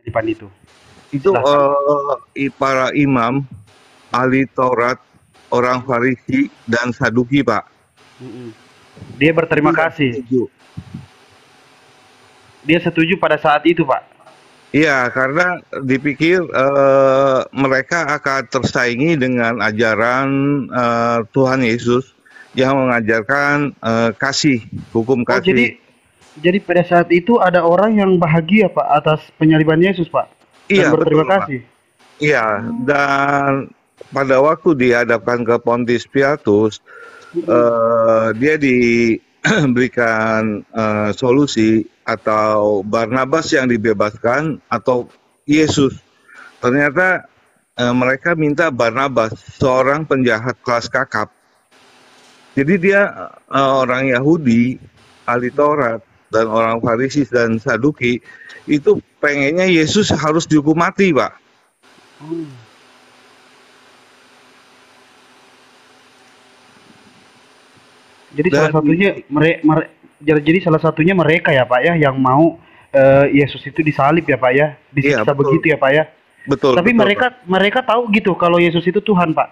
Penyaliban itu? Itu Silahkan. para imam, ahli Taurat, orang Farisi dan Saduki, Pak. Mm-mm. Dia Itu berterima yang kasih. setuju. Dia setuju pada saat itu, Pak. Iya, karena dipikir mereka akan tersaingi dengan ajaran Tuhan Yesus yang mengajarkan kasih, hukum Oh, kasih. jadi pada saat itu ada orang yang bahagia, Pak, atas penyaliban Yesus, Pak, dan Iya, betul, berterima Pak. kasih. Iya, dan pada waktu dihadapkan ke Pontius Pilatus, Mm-mm. dia diberikan solusi atau Barnabas yang dibebaskan atau Yesus. Ternyata mereka minta Barnabas, seorang penjahat kelas kakap. Jadi dia orang Yahudi, ahli Taurat, dan orang Farisi dan Saduki, itu pengennya Yesus harus dihukum mati, Pak. Oh. Jadi salah Dan satunya jadi salah satunya mereka ya, Pak ya, yang mau Yesus itu disalib ya, Pak ya, iya, disiksa betul, begitu ya, Pak ya. betul, Tapi betul, Pak. mereka mereka tahu gitu kalau Yesus itu Tuhan, Pak.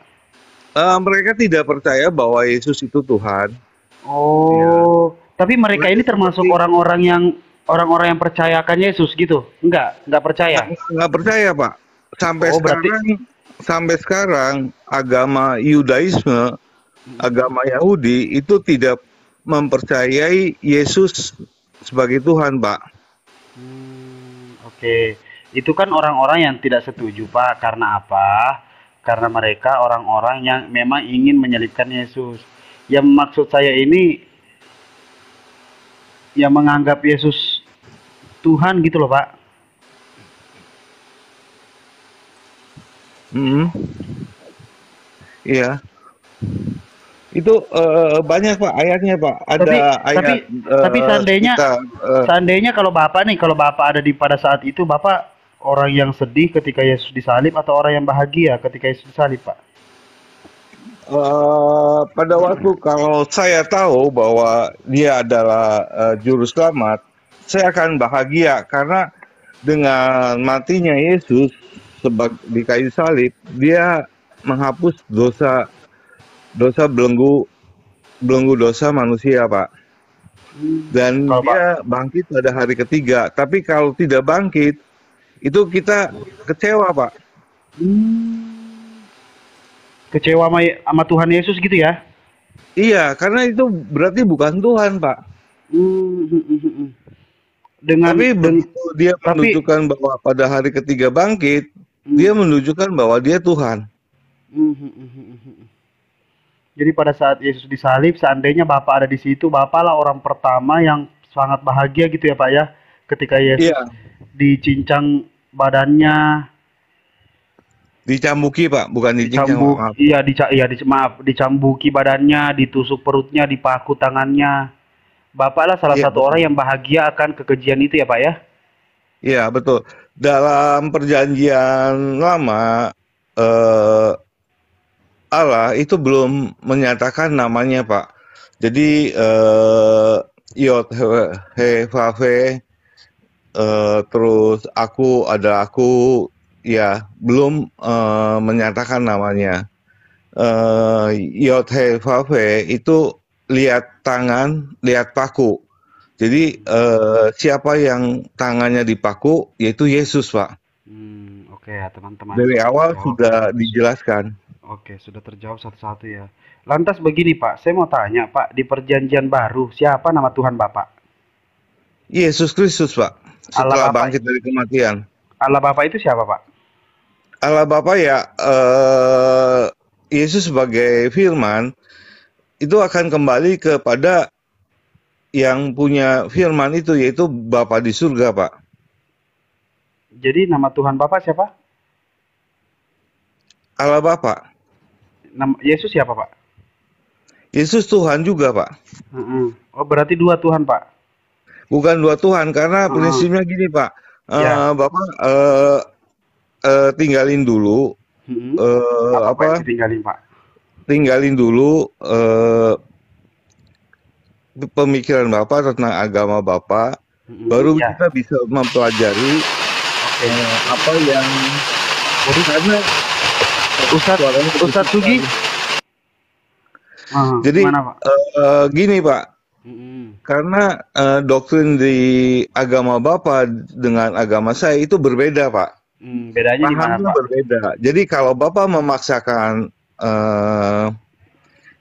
Mereka tidak percaya bahwa Yesus itu Tuhan. Ya. Oh, tapi mereka Mereka ini termasuk seperti orang-orang yang percayakan Yesus gitu? Enggak nggak percaya. nggak percaya, Pak. Sampai Oh, berarti sekarang, sampai sekarang agama Yudaisme, agama Yahudi itu tidak mempercayai Yesus sebagai Tuhan, Pak. oke. Itu kan orang-orang yang tidak setuju, Pak. Karena apa? Karena mereka orang-orang yang memang ingin menyelipkan Yesus. Yang maksud saya ini yang menganggap Yesus Tuhan gitu loh, Pak. Mm, iya, itu banyak, Pak, ayatnya, Pak. Ada Tapi tapi ayat tapi seandainya sekitar seandainya kalau Bapak ada di pada saat itu, Bapak orang yang sedih ketika Yesus disalib atau orang yang bahagia ketika Yesus disalib, Pak? pada waktu kalau saya tahu bahwa dia adalah juru selamat, saya akan bahagia karena dengan matinya Yesus di kayu salib, dia menghapus dosa dosa belenggu belenggu dosa manusia, Pak. Dan Kalau Pak dia bangkit pada hari ketiga. Tapi kalau tidak bangkit, itu kita kecewa, Pak. kecewa sama Tuhan Yesus gitu ya? Iya, karena itu berarti bukan Tuhan, Pak. Hmm. Dengan Tapi begitu dia tapi menunjukkan bahwa pada hari ketiga bangkit, hmm, dia menunjukkan bahwa dia Tuhan. jadi pada saat Yesus disalib, seandainya Bapak ada di situ, Bapaklah orang pertama yang sangat bahagia gitu ya, Pak ya, ketika Yesus Iya, dicincang badannya, dicambuki, Pak, bukan dicincang, Pak. dicambuk, Maaf. maaf, dicambuki badannya, ditusuk perutnya, dipaku tangannya. Bapaklah salah Iya, satu orang betul. yang bahagia akan kekejian itu ya, Pak ya. Iya, betul. Dalam perjanjian lama, eh, Allah itu belum menyatakan namanya, Pak. Jadi Yod He Vav He, terus aku ya belum menyatakan namanya. Yod He Vav He itu lihat tangan, lihat paku. Jadi siapa yang tangannya dipaku yaitu Yesus, Pak. Oke ya teman-teman, Dari sudah awal terjawab. sudah dijelaskan. Oke, sudah terjawab satu-satu ya. Lantas begini Pak, saya mau tanya Pak, di perjanjian baru siapa nama Tuhan Bapak? Yesus Kristus, Pak, Allah setelah Bapak, bangkit dari kematian. Allah Bapak itu siapa Pak? Allah Bapa ya, Yesus sebagai firman, itu akan kembali kepada yang punya firman itu, yaitu Bapa di surga, Pak. Jadi nama Tuhan Bapak siapa? Allah Bapa. Nama Yesus siapa Pak? Yesus Tuhan juga, Pak. Oh berarti dua Tuhan Pak? Bukan dua Tuhan, karena Heeh. prinsipnya gini, Pak. Ya. Bapak tinggalin dulu, Apa-apa yang apa? ditinggalin Pak? Tinggalin dulu pemikiran Bapak tentang agama Bapak, baru Ya. kita bisa mempelajari Oke. apa yang Waduh, karena Ustadz suaranya kecil Ustadz Sugi. sekali. Jadi Gimana Pak? gini Pak, Mm-mm. karena doktrin di agama Bapak dengan agama saya itu berbeda Pak. Bedanya di mana Pahamnya Pak? berbeda. Jadi kalau Bapak memaksakan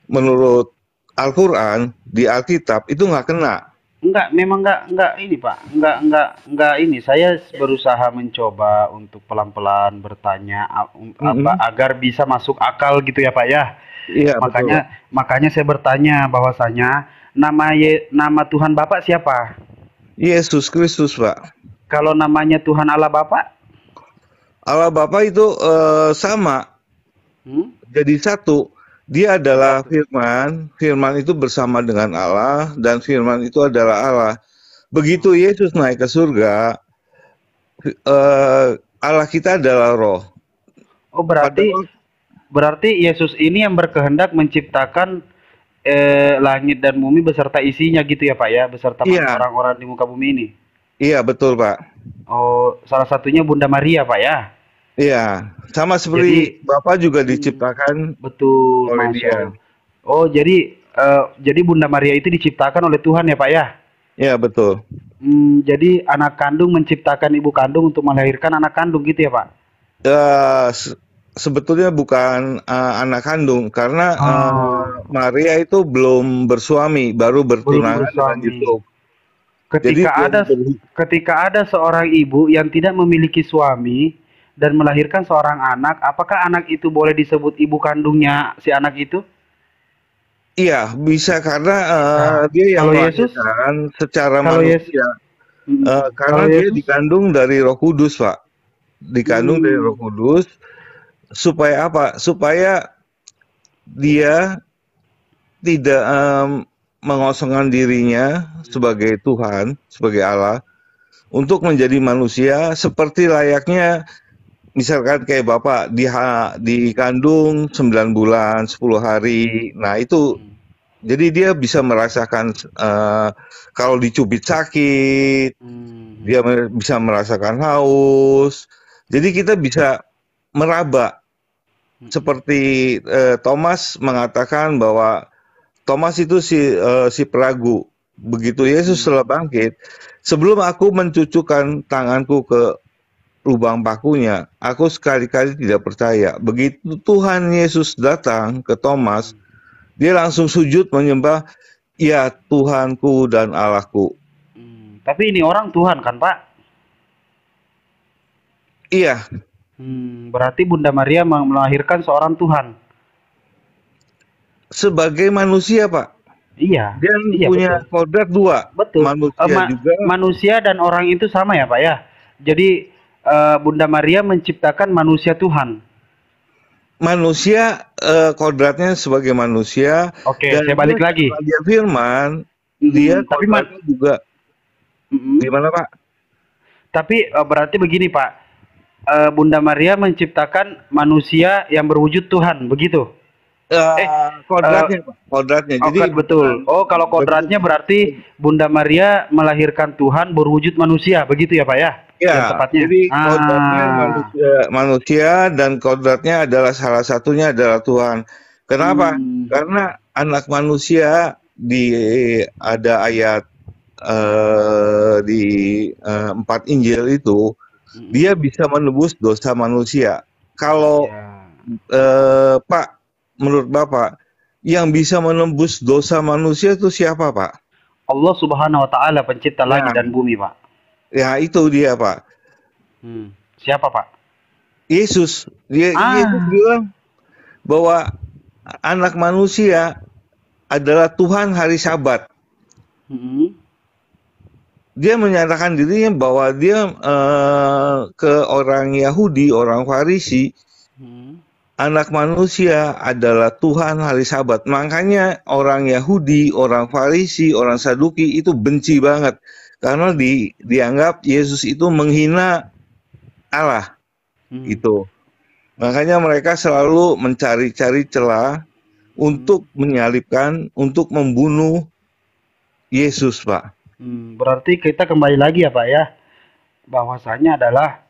menurut Al-Quran di Alkitab itu nggak kena. Enggak, memang enggak ini Pak, enggak ini. Saya berusaha mencoba untuk pelan-pelan bertanya Mm-mm. agar bisa masuk akal gitu ya Pak ya. Iya betul. Makanya saya bertanya bahwasanya nama Tuhan Bapak siapa? Yesus Kristus Pak. Kalau namanya Tuhan Allah Bapak? Allah Bapa itu sama, Hmm? jadi satu. Dia adalah Satu. Firman, Firman itu bersama dengan Allah, dan Firman itu adalah Allah. Begitu Yesus naik ke surga, Allah kita adalah Roh. Oh, berarti Padahal, berarti Yesus ini yang berkehendak menciptakan langit dan bumi beserta isinya gitu ya Pak ya, beserta iya, orang-orang di muka bumi ini. iya betul Pak. Oh, salah satunya Bunda Maria Pak ya. Iya, sama Jadi seperti Bapak juga hmm, diciptakan betul, oleh Masya Dia. Allah. Oh, jadi Bunda Maria itu diciptakan oleh Tuhan ya Pak ya. Iya betul. Jadi anak kandung menciptakan ibu kandung untuk melahirkan anak kandung gitu ya Pak. Se- Sebetulnya bukan anak kandung karena Oh, Maria itu belum bersuami, baru belum bertunangan dengan bersuami. Yusuf. Jadi Ketika belum ada ber ketika ada seorang ibu yang tidak memiliki suami dan melahirkan seorang anak, apakah anak itu boleh disebut ibu kandungnya si anak itu? iya, bisa karena, Nah, dia yang kalau Yesus, melahirkan secara kalau Yesus, manusia, karena kalau dia Yesus, dikandung dari Roh Kudus, Pak. Dikandung dari Roh hmm, Kudus, supaya apa? Supaya dia tidak, mengosongkan dirinya sebagai Tuhan, sebagai Allah, untuk menjadi manusia seperti layaknya misalkan kayak Bapak dikandung 9 bulan, 10 hari. Nah, itu hmm, jadi dia bisa merasakan kalau dicubit sakit, dia hmm, bisa merasakan haus. Jadi kita bisa meraba hmm, seperti Thomas mengatakan bahwa Thomas itu si peragu. Begitu Yesus hmm. telah bangkit, sebelum aku mencucukkan tanganku ke lubang pakunya, aku sekali-kali tidak percaya. Begitu Tuhan Yesus datang ke Thomas, dia langsung sujud menyembah, ya Tuhanku dan Allahku. Tapi ini orang Tuhan kan Pak? Iya, Berarti Bunda Maria melahirkan seorang Tuhan. sebagai manusia Pak. Iya, Dia iya punya betul. kodrat dua, Betul. manusia juga. Manusia dan orang itu sama ya, Pak ya. Jadi Bunda Maria menciptakan manusia Tuhan. Manusia kodratnya sebagai manusia, Oke, dan saya dia balik lagi. karena dia firman, dia Tapi kodratnya juga mm-mm. gimana Pak? Tapi berarti begini, Pak. Bunda Maria menciptakan manusia yang berwujud Tuhan, begitu? Eh, eh, Kodratnya Pak, kodratnya. Jadi Oke, betul. bukan Oh, kalau berbentuk. kodratnya berarti Bunda Maria melahirkan Tuhan berwujud manusia, begitu ya, Pak ya? Yang Ya, tepatnya. jadi kodratnya Ah. manusia, manusia dan kodratnya adalah salah satunya adalah Tuhan. Kenapa? Hmm. Karena anak manusia ada ayat di 4 Injil itu dia Mm-mm. bisa menebus dosa manusia. Kalau Ya. Pak, menurut Bapak, yang bisa menembus dosa manusia itu siapa Pak? Allah Subhanahu wa taala pencipta langit Ya, dan bumi, Pak. ya itu dia Pak. Siapa, Pak? Yesus. Yesus Ah. bilang bahwa anak manusia adalah Tuhan hari Sabat. Mm-mm. Dia menyatakan dirinya bahwa dia ke orang Yahudi, orang Farisi, Mm. anak manusia adalah Tuhan hari Sabat. Makanya orang Yahudi, orang Farisi, orang Saduki itu benci banget karena dianggap Yesus itu menghina Allah Mm. itu. Makanya mereka selalu mencari-cari celah Mm. untuk menyalibkan, untuk membunuh Yesus, Pak. Berarti kita kembali lagi ya, Pak ya. Bahwasanya adalah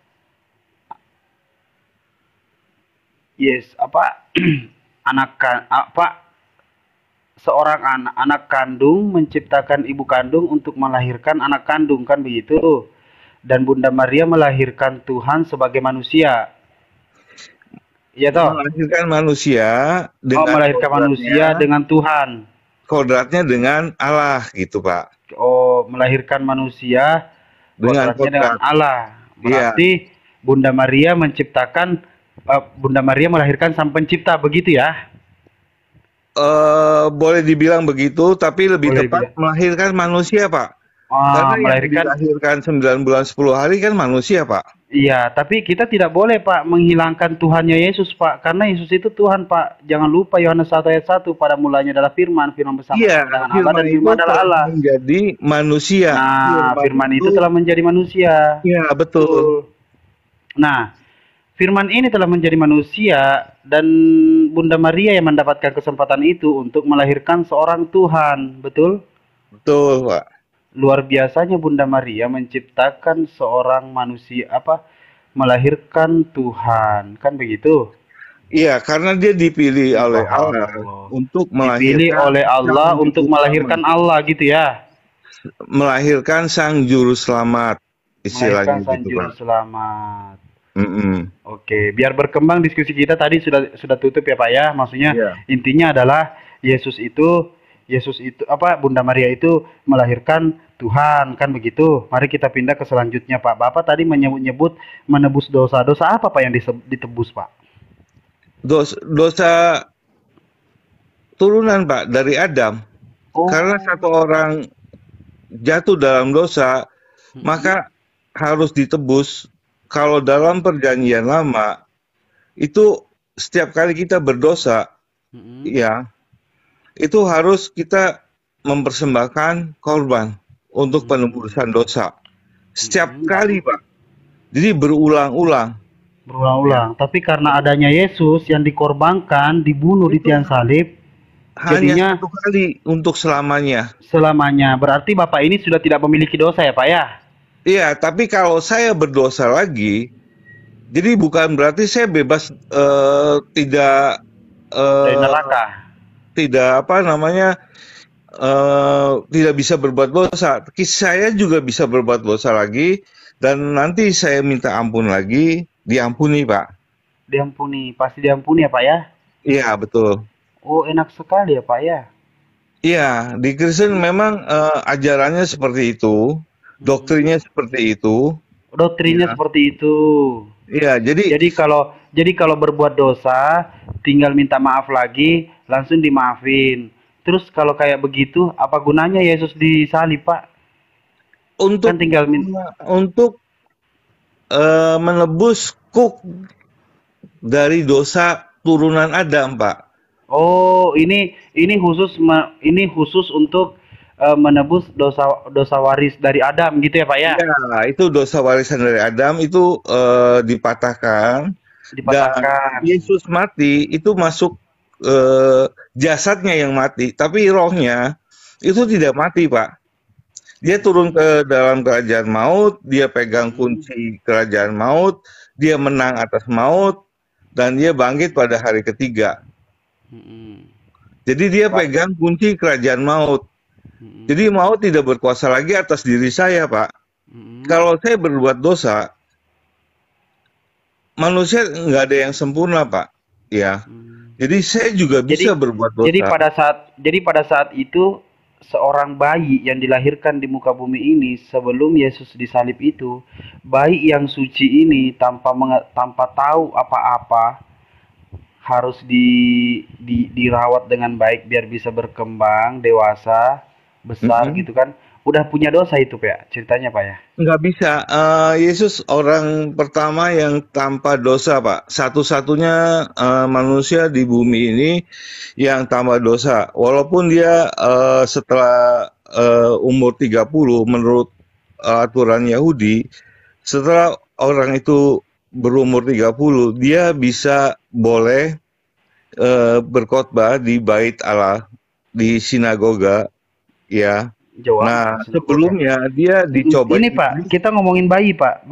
yes, apa seorang anak kandung menciptakan ibu kandung untuk melahirkan anak kandung, kan begitu? Dan Bunda Maria melahirkan Tuhan sebagai manusia. Iya toh? Melahirkan manusia Oh, dengan melahirkan manusia dengan Tuhan. kodratnya dengan Allah gitu, Pak. Oh, melahirkan manusia Dengan kodratnya dengan kodrat. Allah. Iya. Berarti Bunda Maria menciptakan Bunda Maria melahirkan Sang Pencipta, begitu ya? Boleh dibilang begitu, tapi lebih Boleh tepat dibilang. melahirkan manusia, Pak. Karena yang Melahirkan. dilahirkan 9 bulan 10 hari kan manusia, Pak. Iya, tapi kita tidak boleh, Pak, menghilangkan Tuhannya Yesus, Pak. Karena Yesus itu Tuhan, Pak. Jangan lupa Yohanes 1 ayat 1, pada mulanya adalah firman, firman bersama Iya, dengan Allah, firman dan itu firman adalah telah Allah. menjadi manusia. Nah, firman itu telah menjadi manusia. Iya, betul. Nah, firman ini telah menjadi manusia, dan Bunda Maria yang mendapatkan kesempatan itu untuk melahirkan seorang Tuhan, betul? Betul, Pak. Luar biasanya Bunda Maria menciptakan seorang manusia, melahirkan Tuhan, kan begitu? Iya, karena dia dipilih oleh Allah Subhanallah. untuk Dipilih melahirkan oleh Allah sang untuk juru melahirkan selamat. Allah, gitu ya? Melahirkan sang juru selamat, Melahirkan istilahnya sang gitu, juru Pak. selamat. Mm-mm. Oke, biar berkembang diskusi kita tadi sudah tutup ya, Pak ya. Maksudnya Iya. intinya adalah Yesus itu Bunda Maria itu melahirkan Tuhan, kan begitu. Mari kita pindah ke selanjutnya, Pak. Bapak tadi menyebut menebus dosa. Dosa apa, Pak, yang ditebus, Pak? Dosa turunan, Pak, dari Adam. Oh. Karena satu orang jatuh dalam dosa, maka harus ditebus. Kalau dalam perjanjian lama, itu setiap kali kita berdosa, ya, itu harus kita mempersembahkan korban untuk penebusan dosa. Setiap kali, Pak. Jadi berulang-ulang. Berulang-ulang. Tapi karena adanya Yesus yang dikorbankan, dibunuh di tiang salib, jadinya Hanya satu kali untuk selamanya. selamanya. Berarti Bapak ini sudah tidak memiliki dosa ya, Pak ya? Iya, tapi kalau saya berdosa lagi, jadi bukan berarti saya bebas tidak Dari neraka. tidak tidak bisa berbuat dosa. Saya juga bisa berbuat dosa lagi, dan nanti saya minta ampun lagi, diampuni, Pak. Diampuni, pasti diampuni ya, Pak ya? Iya, betul. Oh, enak sekali ya, Pak ya? Iya, di Kristen memang ajarannya seperti itu, doktrinnya seperti itu. Doktrinnya seperti itu. Iya, Jadi kalau berbuat dosa, tinggal minta maaf lagi, langsung dimaafin. Terus kalau kayak begitu, apa gunanya Yesus disalib, Pak? untuk Kan tinggal untuk menebus dari dosa turunan Adam, Pak. Oh, ini khusus untuk menebus dosa waris dari Adam, gitu ya, Pak ya? Ya, itu dosa warisan dari Adam itu dipatahkan. Dipatahkan. Dan Yesus mati itu masuk jasadnya yang mati, tapi rohnya itu tidak mati, Pak. Dia turun ke dalam kerajaan maut, dia pegang kunci kerajaan maut, dia menang atas maut, dan dia bangkit pada hari ketiga. Jadi dia pegang kunci kerajaan maut. Jadi maut tidak berkuasa lagi atas diri saya, Pak. Kalau saya berbuat dosa, manusia nggak ada yang sempurna, Pak. Ya. Jadi saya juga bisa berbuat dosa. Jadi pada saat itu seorang bayi yang dilahirkan di muka bumi ini sebelum Yesus disalib itu, bayi yang suci ini tanpa tahu apa-apa harus dirawat dengan baik biar bisa berkembang dewasa besar gitu kan. Udah punya dosa itu, Pak, ceritanya, Pak ya? Nggak bisa. Yesus orang pertama yang tanpa dosa, Pak. Satu-satunya manusia di bumi ini yang tanpa dosa. Walaupun dia setelah umur 30 menurut aturan Yahudi, setelah orang itu berumur 30, dia bisa boleh berkhotbah di Bait Allah, di sinagoga, ya. Nah, sebelumnya dia dicoba. Ini, Pak, kita ngomongin bayi, Pak.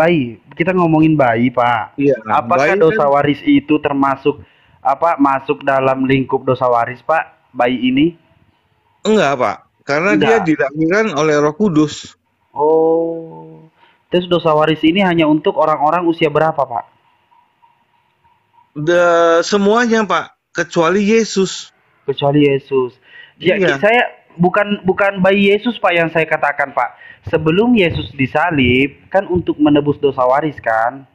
Kita ngomongin bayi, Pak. Iya, apakah bayi dosa kan, waris itu termasuk apa masuk dalam lingkup dosa waris, Pak, bayi ini? Enggak, Pak. Karena dia Enggak. dilahirkan oleh Roh Kudus. Oh. Terus dosa waris ini hanya untuk orang-orang usia berapa, Pak? Semuanya, Pak, kecuali Yesus. Kecuali Yesus. Ya, Iya. saya bukan bayi Yesus, Pak, yang saya katakan, Pak. Sebelum Yesus disalib kan untuk menebus dosa waris kan?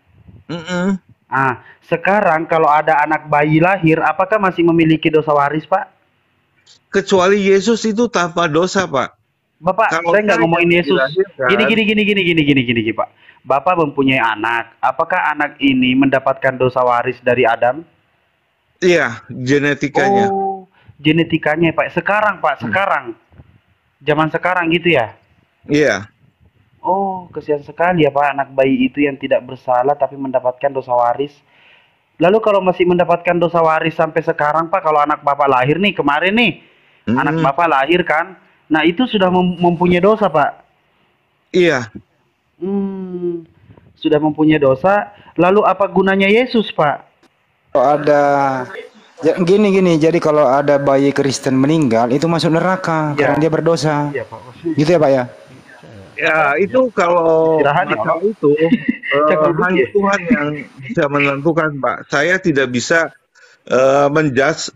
Mm-mm. Sekarang kalau ada anak bayi lahir, apakah masih memiliki dosa waris, Pak? Kecuali Yesus itu tanpa dosa, Pak. Bapak, Kalau saya nggak saya ngomongin Yesus. Gini, dilahirkan, gini, gini, gini, gini, gini, gini, gini, Pak. Bapak mempunyai anak. Apakah anak ini mendapatkan dosa waris dari Adam? iya, genetikanya. Oh, genetikanya, Pak. Sekarang, Pak, sekarang. Zaman sekarang gitu ya? Iya, Oh, kasihan sekali ya, Pak, anak bayi itu yang tidak bersalah tapi mendapatkan dosa waris. Lalu kalau masih mendapatkan dosa waris sampai sekarang, Pak, kalau anak Bapak lahir nih, kemarin nih, anak mm, Bapak lahir kan? Nah, itu sudah mempunyai dosa, Pak. iya. Hmm, sudah mempunyai dosa. Lalu apa gunanya Yesus, Pak? Kalau ada gini, jadi kalau ada bayi Kristen meninggal itu masuk neraka Ya, karena dia berdosa. iya, Pak. Gitu ya, Pak ya? Ya, itu kalau Istirahat ya, masalah Pak. itu Cek dulu hanya ya. Tuhan yang bisa menentukan, Pak. Saya tidak bisa menjudge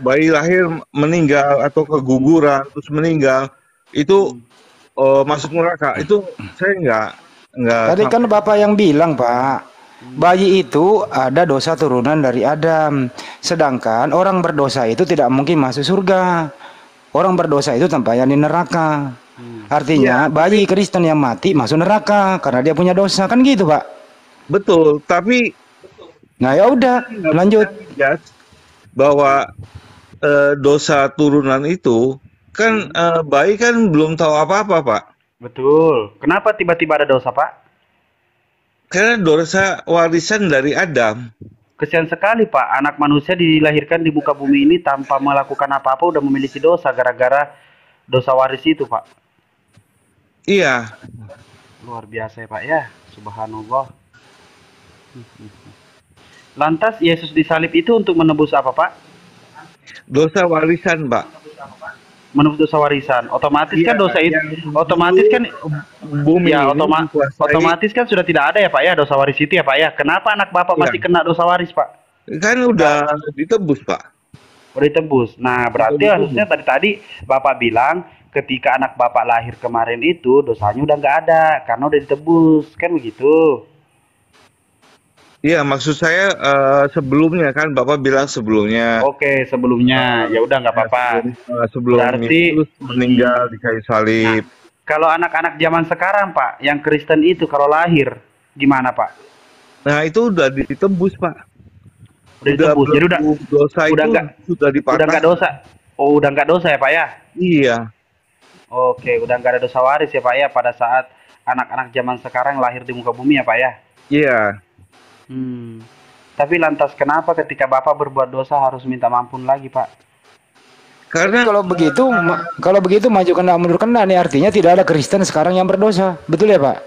bayi lahir meninggal atau keguguran terus meninggal itu masuk neraka. Itu saya nggak Tadi kan Bapak yang bilang, Pak, bayi itu ada dosa turunan dari Adam. Sedangkan orang berdosa itu tidak mungkin masuk surga. Orang berdosa itu tempatnya di neraka. Iya, Artinya bayi Kristen yang mati masuk neraka karena dia punya dosa, kan gitu, Pak? betul. Tapi Nah, ya udah, nggak bisa lanjut. menjudge bahwa dosa turunan itu kan bayi kan belum tahu apa-apa, Pak. Betul. Kenapa tiba-tiba ada dosa, Pak? Karena dosa warisan dari Adam. Kesian sekali, Pak. Anak manusia dilahirkan di muka bumi ini tanpa melakukan apa-apa udah memiliki dosa gara-gara dosa waris itu, Pak. Iya, Luar biasa ya, Pak ya. Subhanallah. Lantas Yesus disalib itu untuk menebus apa, Pak? dosa warisan, Pak. Menebus dosa warisan. Otomatis Iya, kan dosa itu yang otomatis dulu kan bumi ya ini dikuasai. otomatis kan sudah tidak ada ya, Pak ya, dosa waris itu ya, Pak ya. Kenapa anak Bapak Iya, masih kena dosa waris, Pak? kan udah ditebus, Pak. Udah ditebus. Nah, Udah berarti harusnya ditebus. tadi Bapak bilang ketika anak Bapak lahir kemarin itu dosanya udah nggak ada karena udah ditebus, kan begitu? Iya, maksud saya sebelumnya kan Bapak bilang sebelumnya. Oke, sebelumnya ya udah nggak Ya, apa-apa. sebelum Berarti Yesus meninggal di kayu nah, salib. kalau anak-anak zaman sekarang, Pak, yang Kristen itu kalau lahir gimana, Pak? Nah, itu udah ditebus, Pak. Udah Udah ditebus. Jadi belenggu dosa udah itu nggak sudah udah nggak dipatah. dosa. Oh, udah nggak dosa ya, Pak ya? Iya, Oke, udah nggak ada dosa waris ya, Pak ya, pada saat anak-anak zaman sekarang lahir di muka bumi ya, Pak ya? iya. Hmm. Tapi lantas kenapa ketika Bapak berbuat dosa harus minta ampun lagi, Pak? Jadi Karena kalau begitu maju kena mundur kena nih, artinya tidak ada Kristen sekarang yang berdosa. Betul ya, Pak?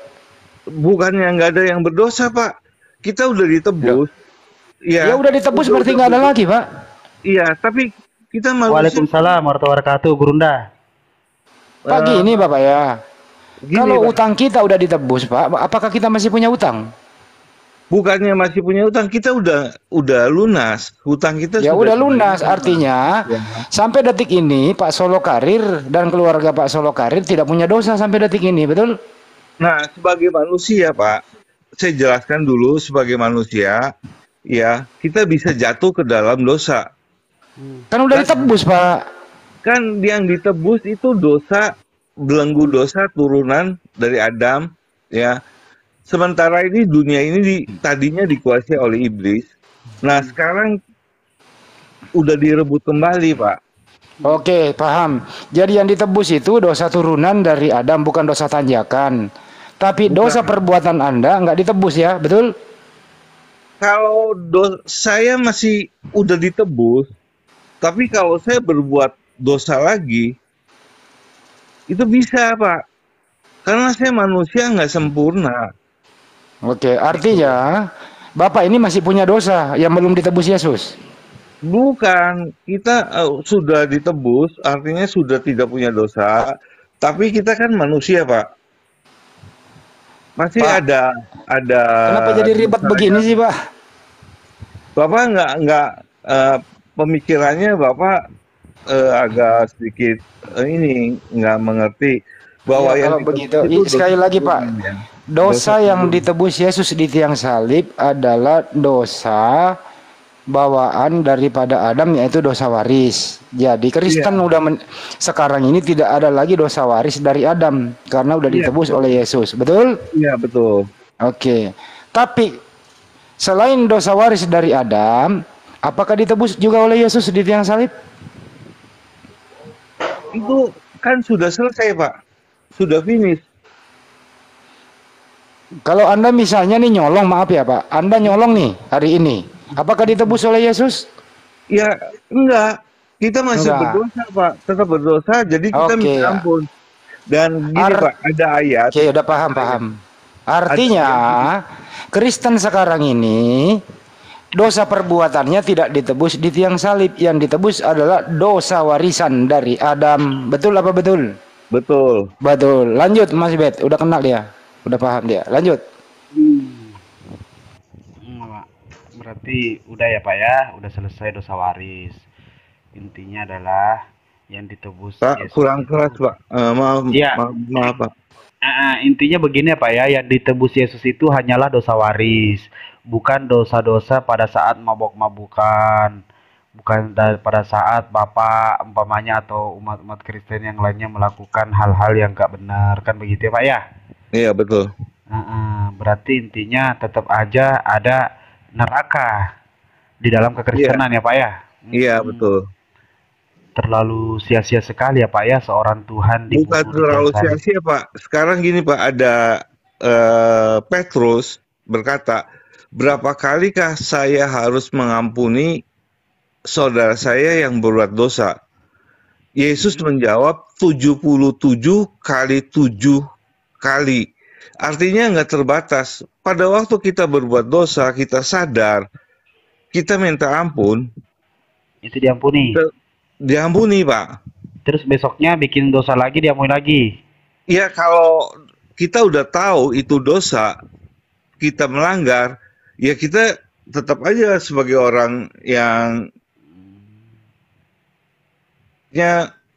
bukannya nggak ada yang berdosa, Pak. Kita udah Loh, ditebus. ya Iya, udah ditebus berarti udah nggak ada berdosa. lagi, Pak. Iya, tapi kita manusia Waalaikumsalam warahmatullahi wabarakatuh, Gurunda. Pak eh, gini, Bapak ya. gini, Kalau Pak. utang kita udah ditebus, Pak, apakah kita masih punya utang? Bukannya masih punya utang, kita udah lunas. Hutang kita Ya sudah udah lunas, dibayar. artinya Ya. sampai detik ini Pak Solo Karir dan keluarga Pak Solo Karir tidak punya dosa sampai detik ini, betul? Nah, sebagai manusia, Pak, saya jelaskan dulu sebagai manusia, ya, kita bisa jatuh ke dalam dosa. Kan udah Kan, ditebus, Pak. kan yang ditebus itu dosa, belenggu dosa turunan dari Adam, ya. Sementara ini dunia ini tadinya dikuasai oleh iblis. Nah, sekarang udah direbut kembali, Pak. Oke, paham. Jadi yang ditebus itu dosa turunan dari Adam, bukan dosa tanjakan. Tapi dosa Bukan. perbuatan Anda nggak ditebus ya, betul? Kalau saya masih udah ditebus, tapi kalau saya berbuat dosa lagi, itu bisa, Pak. Karena saya manusia nggak sempurna. Oke, artinya Bapak ini masih punya dosa yang belum ditebus Yesus. Bukan, kita sudah ditebus, artinya sudah tidak punya dosa. Tapi kita kan manusia, Pak. Masih Pak, ada kenapa jadi ribet dosa. begini sih, Pak? Bapak nggak pemikirannya Bapak agak sedikit ini nggak mengerti bahwa Ya, yang kalau ditebus begitu, itu sekali dosa lagi Pak, turunannya. Dosa dosa yang turun. ditebus Yesus di tiang salib adalah dosa bawaan daripada Adam, yaitu dosa waris. Jadi Kristen Iya, sekarang ini tidak ada lagi dosa waris dari Adam karena udah iya ditebus betul. oleh Yesus. Betul? Iya betul. Oke. Tapi selain dosa waris dari Adam, apakah ditebus juga oleh Yesus di tiang salib? Itu kan sudah selesai, Pak. Sudah finish. Kalau Anda misalnya nih nyolong, maaf ya Pak, Anda nyolong nih hari ini, apakah ditebus oleh Yesus? Ya, enggak. Kita masih Enggak. berdosa, Pak. Tetap berdosa, jadi kita Oke minta ya. ampun. Dan gini, Pak, ada ayat. Oke, udah paham. Ada Artinya ayat. Kristen sekarang ini dosa perbuatannya tidak ditebus di tiang salib, yang ditebus adalah dosa warisan dari Adam. Betul apa betul? Betul. Betul. Lanjut Mas Bet, udah kenal dia, udah paham dia. Lanjut. Pak. Berarti udah ya Pak ya, udah selesai dosa waris. Intinya adalah yang ditebus Pak, Yesus kurang itu. keras, Pak. Maaf, Iya, maaf, Pak. intinya begini ya Pak ya, yang ditebus Yesus itu hanyalah dosa waris, bukan dosa-dosa pada saat mabok-mabukan, bukan pada saat Bapak umpamanya atau umat-umat Kristen yang lainnya melakukan hal-hal yang gak benar, kan begitu ya Pak ya? Iya, betul. Berarti intinya tetap aja ada neraka di dalam Iya, kekristenan ya Pak ya? iya, Hmm, betul. terlalu sia-sia sekali ya Pak ya, seorang Tuhan Bukan dibunuh di tiang terlalu salib. sia-sia, Pak. Sekarang gini, Pak, ada Petrus berkata, berapa kalikah saya harus mengampuni saudara saya yang berbuat dosa? Yesus menjawab 77 kali 7 kali. Artinya nggak terbatas. Pada waktu kita berbuat dosa, kita sadar, kita minta ampun, Itu diampuni. diampuni, Pak. Terus besoknya bikin dosa lagi, diampuni lagi. Ya kalau kita udah tahu itu dosa, kita melanggar, ya kita tetap aja sebagai orang yang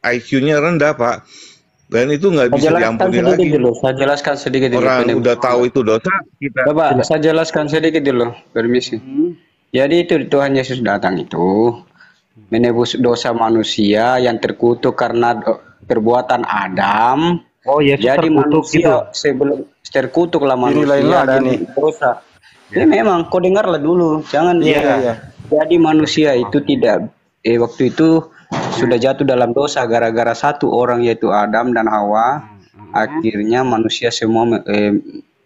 IQ-nya rendah, Pak. Dan itu nggak bisa diampuni lagi. Saya jelaskan sedikit dulu. Orang udah tahu itu dosa, kita Bapak, saya jelaskan sedikit dulu, permisi. Jadi itu Tuhan Yesus datang itu menebus dosa manusia yang terkutuk karena perbuatan Adam. Oh, Yesus Jadi terkutuk gitu. manusia sebelum terkutuklah Ini lain manusia lagi dan nih. dosa. Ini memang kau dengarlah dulu, jangan Iya. Jadi manusia itu tidak waktu itu sudah jatuh dalam dosa gara-gara satu orang yaitu Adam dan Hawa. Akhirnya manusia semua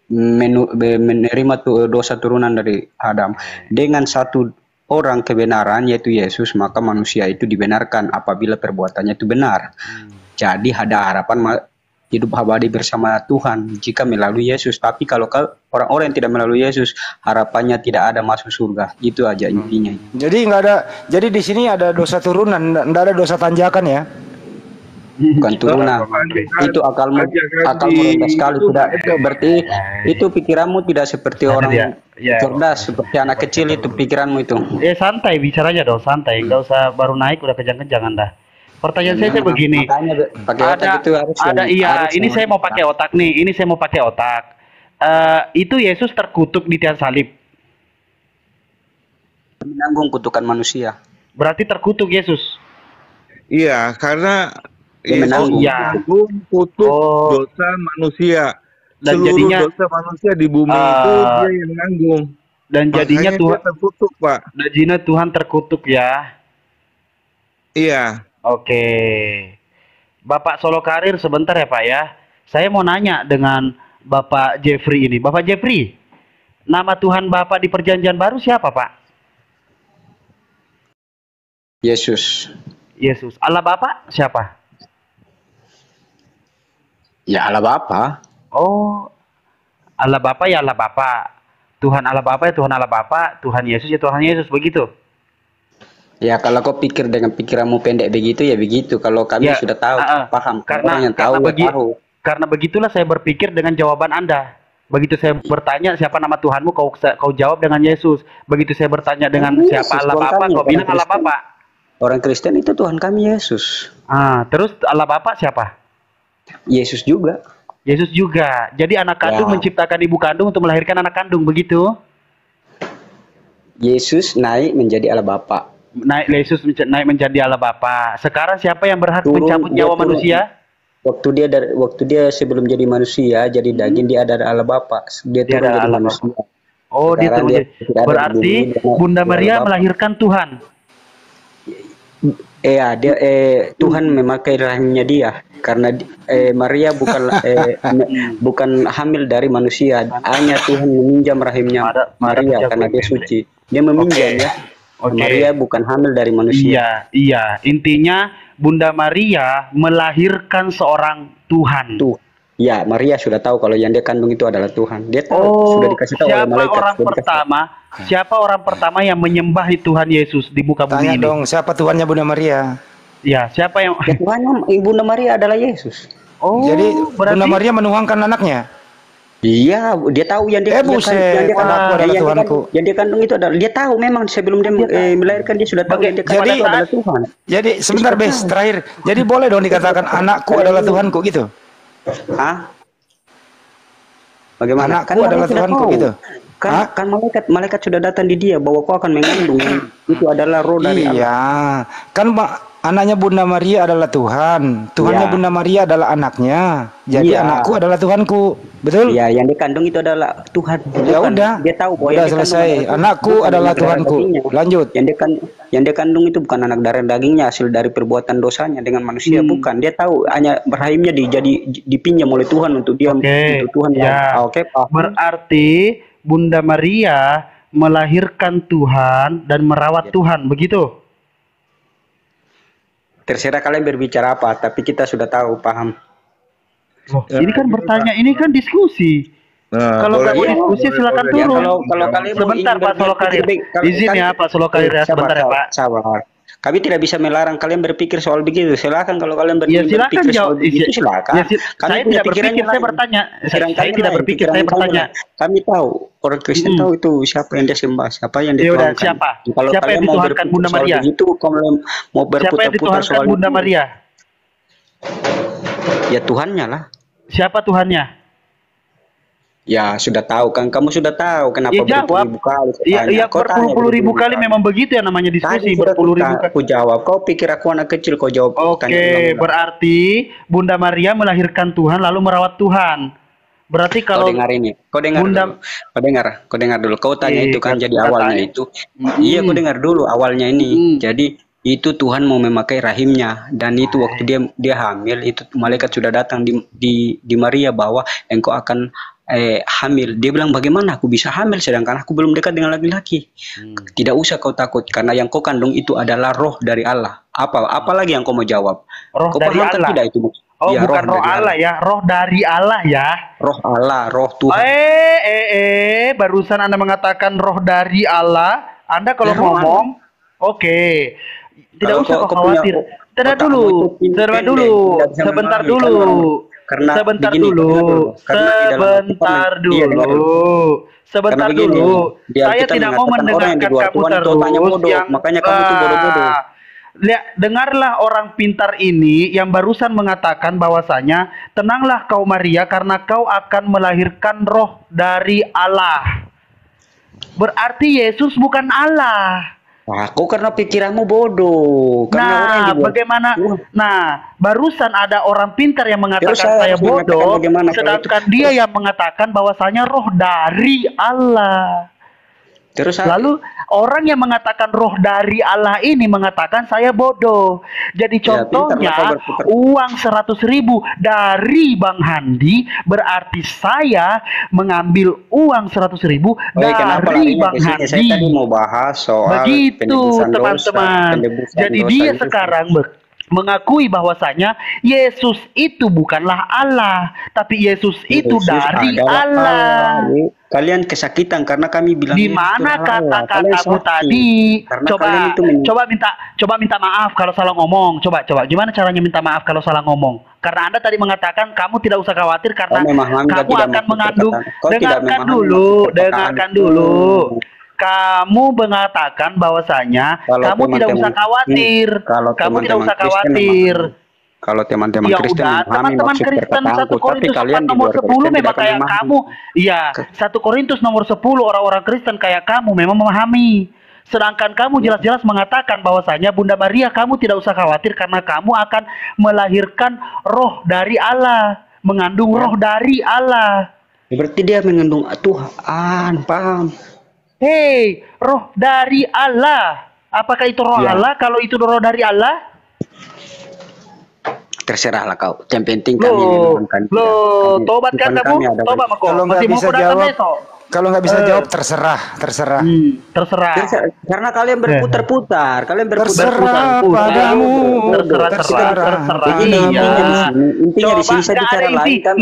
menerima dosa turunan dari Adam. Dengan satu orang kebenaran yaitu Yesus, maka manusia itu dibenarkan apabila perbuatannya itu benar. Jadi ada harapan hidup abadi bersama Tuhan jika melalui Yesus. Tapi kalau orang-orang yang tidak melalui Yesus, harapannya tidak ada masuk surga. Itu aja intinya. Jadi nggak ada. Jadi di sini ada dosa turunan, nggak ada dosa tanjakan ya. Bukan turunan. Itu akalmu rendah sekali. Tidak, itu berarti itu pikiranmu tidak seperti orang cerdas, seperti anak kecil itu pikiranmu itu. Santai bicaranya dong, santai. Nggak usah baru naik udah kejang-kejang Anda. Pertanyaan saya begini. Makanya pakai otak itu harus ini saya mau pakai otak nih. Ini saya mau pakai otak. Itu Yesus terkutuk di tiang salib. Menanggung kutukan manusia. Berarti terkutuk Yesus. Iya, karena menanggung. Kutuk dosa manusia. Dan seluruh jadinya dosa manusia di bumi itu dia yang nanggung. Dan jadinya Tuhan terkutuk, Pak. Dan jadinya Tuhan terkutuk ya. Iya. Oke. Bapak Solo Karir sebentar ya Pak ya. Saya mau nanya dengan Bapak Jeffrey ini. Bapak Jeffrey, nama Tuhan Bapak di perjanjian baru siapa Pak? Yesus. Yesus. Allah Bapak siapa? Ya Allah Bapa. Oh, Allah Bapa ya Allah Bapa. Tuhan Allah Bapa ya Tuhan Allah Bapa, Tuhan Yesus ya Tuhan Yesus, begitu. Ya kalau kau pikir dengan pikiranmu pendek begitu ya begitu. Kalau kami Ya, sudah tahu, paham. karena Orang yang tahu ya tahu. karena begitulah saya berpikir dengan jawaban Anda. Begitu saya bertanya siapa nama Tuhanmu, kau jawab dengan Yesus. Begitu saya bertanya dengan Yesus, siapa Allah Tuhan Bapa, kami, kau orang bilang Allah Kristen. Bapa. Orang Kristen itu Tuhan kami Yesus. Terus Allah Bapa siapa? Yesus juga. Yesus juga. Jadi anak kandung Ya. menciptakan ibu kandung untuk melahirkan anak kandung, begitu? Yesus naik menjadi Allah Bapa. Yesus naik menjadi Allah Bapa. Sekarang siapa yang berhak Turun, mencabut dia nyawa turun. manusia? Waktu dia sebelum jadi manusia, jadi daging dia ada Allah Bapa. Dia Dia turun adalah jadi Allah manusia. Oh, dia Sekarang turun. dia tidak ada di Berarti bumi, dia Bunda Allah Maria Bapa. melahirkan Tuhan. Dia Tuhan memakai rahimnya dia karena Maria bukan hamil dari manusia, hanya Tuhan meminjam rahimnya Maria karena dia suci. Dia meminjam ya. Oke. Maria bukan hamil dari manusia. Iya. Intinya Bunda Maria melahirkan seorang Tuhan. Tuh. Ya, Maria sudah tahu kalau yang dia kandung itu adalah Tuhan. Dia tahu, sudah dikasih tahu oleh siapa malaikat. orang pertama? Siapa orang pertama yang menyembah Tuhan Yesus di muka bumi Tanya ini? dong, siapa Tuhannya Bunda Maria? Ya, siapa yang Ya, Tuhannya Ibunda Maria adalah Yesus. Oh, Jadi berarti Bunda Maria menuangkan anaknya. Iya, dia tahu yang dia buset, yang dia anakku adalah Tuhanku. yang dia kandung itu adalah dia tahu memang sebelum dia melahirkan dia sudah tahu yang dia kandung Jadi- itu adalah Tuhan. Jadi sebentar Bes, terakhir. Jadi boleh dong dikatakan anakku adalah Tuhanku gitu. Hah? Bagaimana? Anakku adalah malaikat Tuhanku tahu. gitu. Hah? Kan malaikat sudah datang di dia bahwa kau akan mengandung itu adalah roh dari Allah. Iya, kan anaknya Bunda Maria adalah Tuhan. Tuhannya Iya. Bunda Maria adalah anaknya. Jadi Iya. anakku adalah Tuhanku. Betul? Iya, yang dikandung itu adalah Tuhan. Ya Bukan. udah. Dia tahu bahwa Udah yang dikandung selesai. adalah Tuhan. Anakku Bukan adalah anak darah Tuhanku. dagingnya. Lanjut. Yang dia kandung itu bukan anak darah dagingnya, hasil dari perbuatan dosanya dengan manusia, bukan. Dia tahu hanya rahimnya dipinjam oleh Tuhan untuk dia Oke, untuk Tuhan. ya. Oke, paham. berarti Bunda Maria melahirkan Tuhan dan merawat Tuhan, begitu? Terserah kalian berbicara apa, tapi kita sudah tahu, paham. Loh, ini kan bertanya, ini kan diskusi. Nah, Kalau nggak mau boleh, diskusi boleh, silakan boleh. turun. Ya, kalau kalian mau Sebentar ingin Pak Solokarir. Izin ya Pak Solokarir ya, sebentar ya Pak. Sabar. Kami tidak bisa melarang kalian berpikir soal begitu. Silakan kalau kalian Ya silakan berpikir soal jawab. begitu, silakan. Ya, saya tidak berpikir, saya bertanya. Saya tidak berpikir, saya bertanya. Kami tahu, orang Kristen tahu itu siapa yang dia sembah, siapa yang Ya udah, dituhankan. siapa? Kalau Siapa yang kalian mau dituhankan berpikir Bunda soal Maria? begitu, kalau mau Siapa yang berputar-putar dituhankan soal Bunda itu, Maria? ya Tuhannya lah. Siapa Tuhannya? Ya sudah tahu kan, kamu sudah tahu kenapa Ya jawab. berpuluh kali saya Iya, tanya. iya, Kau tanya berpuluh-puluh ribu kali kali. memang begitu ya namanya diskusi, Tadi sudah berpuluh-ribu kali. aku jawab. Kau pikir aku anak kecil, kau jawab Oke, tanya ulang-ulang. berarti Bunda Maria melahirkan Tuhan lalu merawat Tuhan. Berarti Kau kalau dengar ini, kau dengar Bunda- dulu. Kau dengar dulu. Kau tanya itu kan jadi kata- awalnya itu. Iya, kau dengar dulu awalnya ini. Jadi itu Tuhan mau memakai rahimnya dan itu waktu dia hamil itu malaikat sudah datang di Maria bahwa engkau akan hamil. Dia bilang bagaimana aku bisa hamil sedangkan aku belum dekat dengan laki-laki. Tidak usah kau takut karena yang kau kandung itu adalah roh dari Allah. Apalagi yang kau mau jawab? Roh Kau dari paham kan Allah. tidak itu? Oh, Ya, bukan roh dari Allah ya, roh dari Allah ya. Roh Allah, roh Tuhan. Barusan Anda mengatakan roh dari Allah. Anda kalau Ya, roh ngomong, oke. Tidak Kalau usah kau kau khawatir. punya Tidak otakmu dulu, itu sebentar pendek, dulu, tidak bisa sebentar memahami dulu, karena sebentar begini, dulu, karena di dalam sebentar Alkitab, iya, dengar dulu, sebentar Karena begini, dulu. di Saya Alkitab tidak mau mengatakan orang yang mendengarkan di luar kamu Tuhan itu tanya terus bodoh, yang makanya kamu tuh bodoh-bodoh. Lihat, dengarlah orang pintar ini yang barusan mengatakan bahwasanya tenanglah kau Maria karena kau akan melahirkan roh dari Allah. Berarti Yesus bukan Allah. Aku karena pikiranmu bodoh. Karena orang yang Nah, di luar bagaimana? Tuhan. Nah, barusan ada orang pintar yang mengatakan Terus saya saya harus mengatakan bodoh, bagaimana kalau sedangkan itu? dia yang mengatakan bahwasanya roh dari Allah. Terus Lalu orang yang mengatakan roh dari Allah ini mengatakan saya bodoh. Jadi Ya, contohnya pintarlah kau berputar. uang 100.000 dari Bang Handi berarti saya mengambil uang 100.000 kenapa dari larinya Bang ke sini? Saya Handi. tadi mau bahas soal Begitu penebusan dosa, teman-teman. penebusan Jadi dosa dia itu. sekarang mengakui bahwasanya Yesus itu bukanlah Allah, tapi Yesus itu Yesus dari adalah Allah. Kalian kesakitan karena kami bilang Di Yesus mana adalah Allah. Kalian kata-katamu sakit. tadi? Karena kalian itu Coba minta maaf kalau salah ngomong. Coba gimana caranya minta maaf kalau salah ngomong? Karena Anda tadi mengatakan kamu tidak usah khawatir karena Kau memahami kamu tidak akan maksud mengandung. perkataan. Kau tidak Dengarkan memahami dulu, maksud perkataan dengarkan itu. dulu. Kamu mengatakan bahwasanya Kalau kamu tidak usah teman-teman- khawatir. kalau Kamu tidak teman-teman usah Kristen khawatir. Kalau teman-teman Ya Kristen udah, memahami teman-teman maksud Kristen 1 perkataanku, tapi Korintus kalian 4 di nomor luar 10 Kristen tidak memang akan kayak memahami. kamu. Iya, 1 Korintus nomor 10 orang-orang Kristen kayak kamu memang memahami. Sedangkan kamu jelas-jelas mengatakan bahwasanya Bunda Maria kamu tidak usah khawatir karena kamu akan melahirkan roh dari Allah, mengandung roh dari Allah. Berarti dia mengandung Tuhan, paham? Hei, roh dari Allah. Apakah itu roh Ya. Allah? Kalau itu roh dari Allah? Terserahlah kau. Yang penting kami Loh, memang tobat kan kamu? Tobat mako. Kalau nggak Masih mau bisa datang jawab, besok? kalau nggak bisa jawab terserah. Terserah. Karena kalian berputar-putar, Terserah padamu. Terserah. Begini, Iya. intinya di sini saya Nggak bicara ada inti, lain,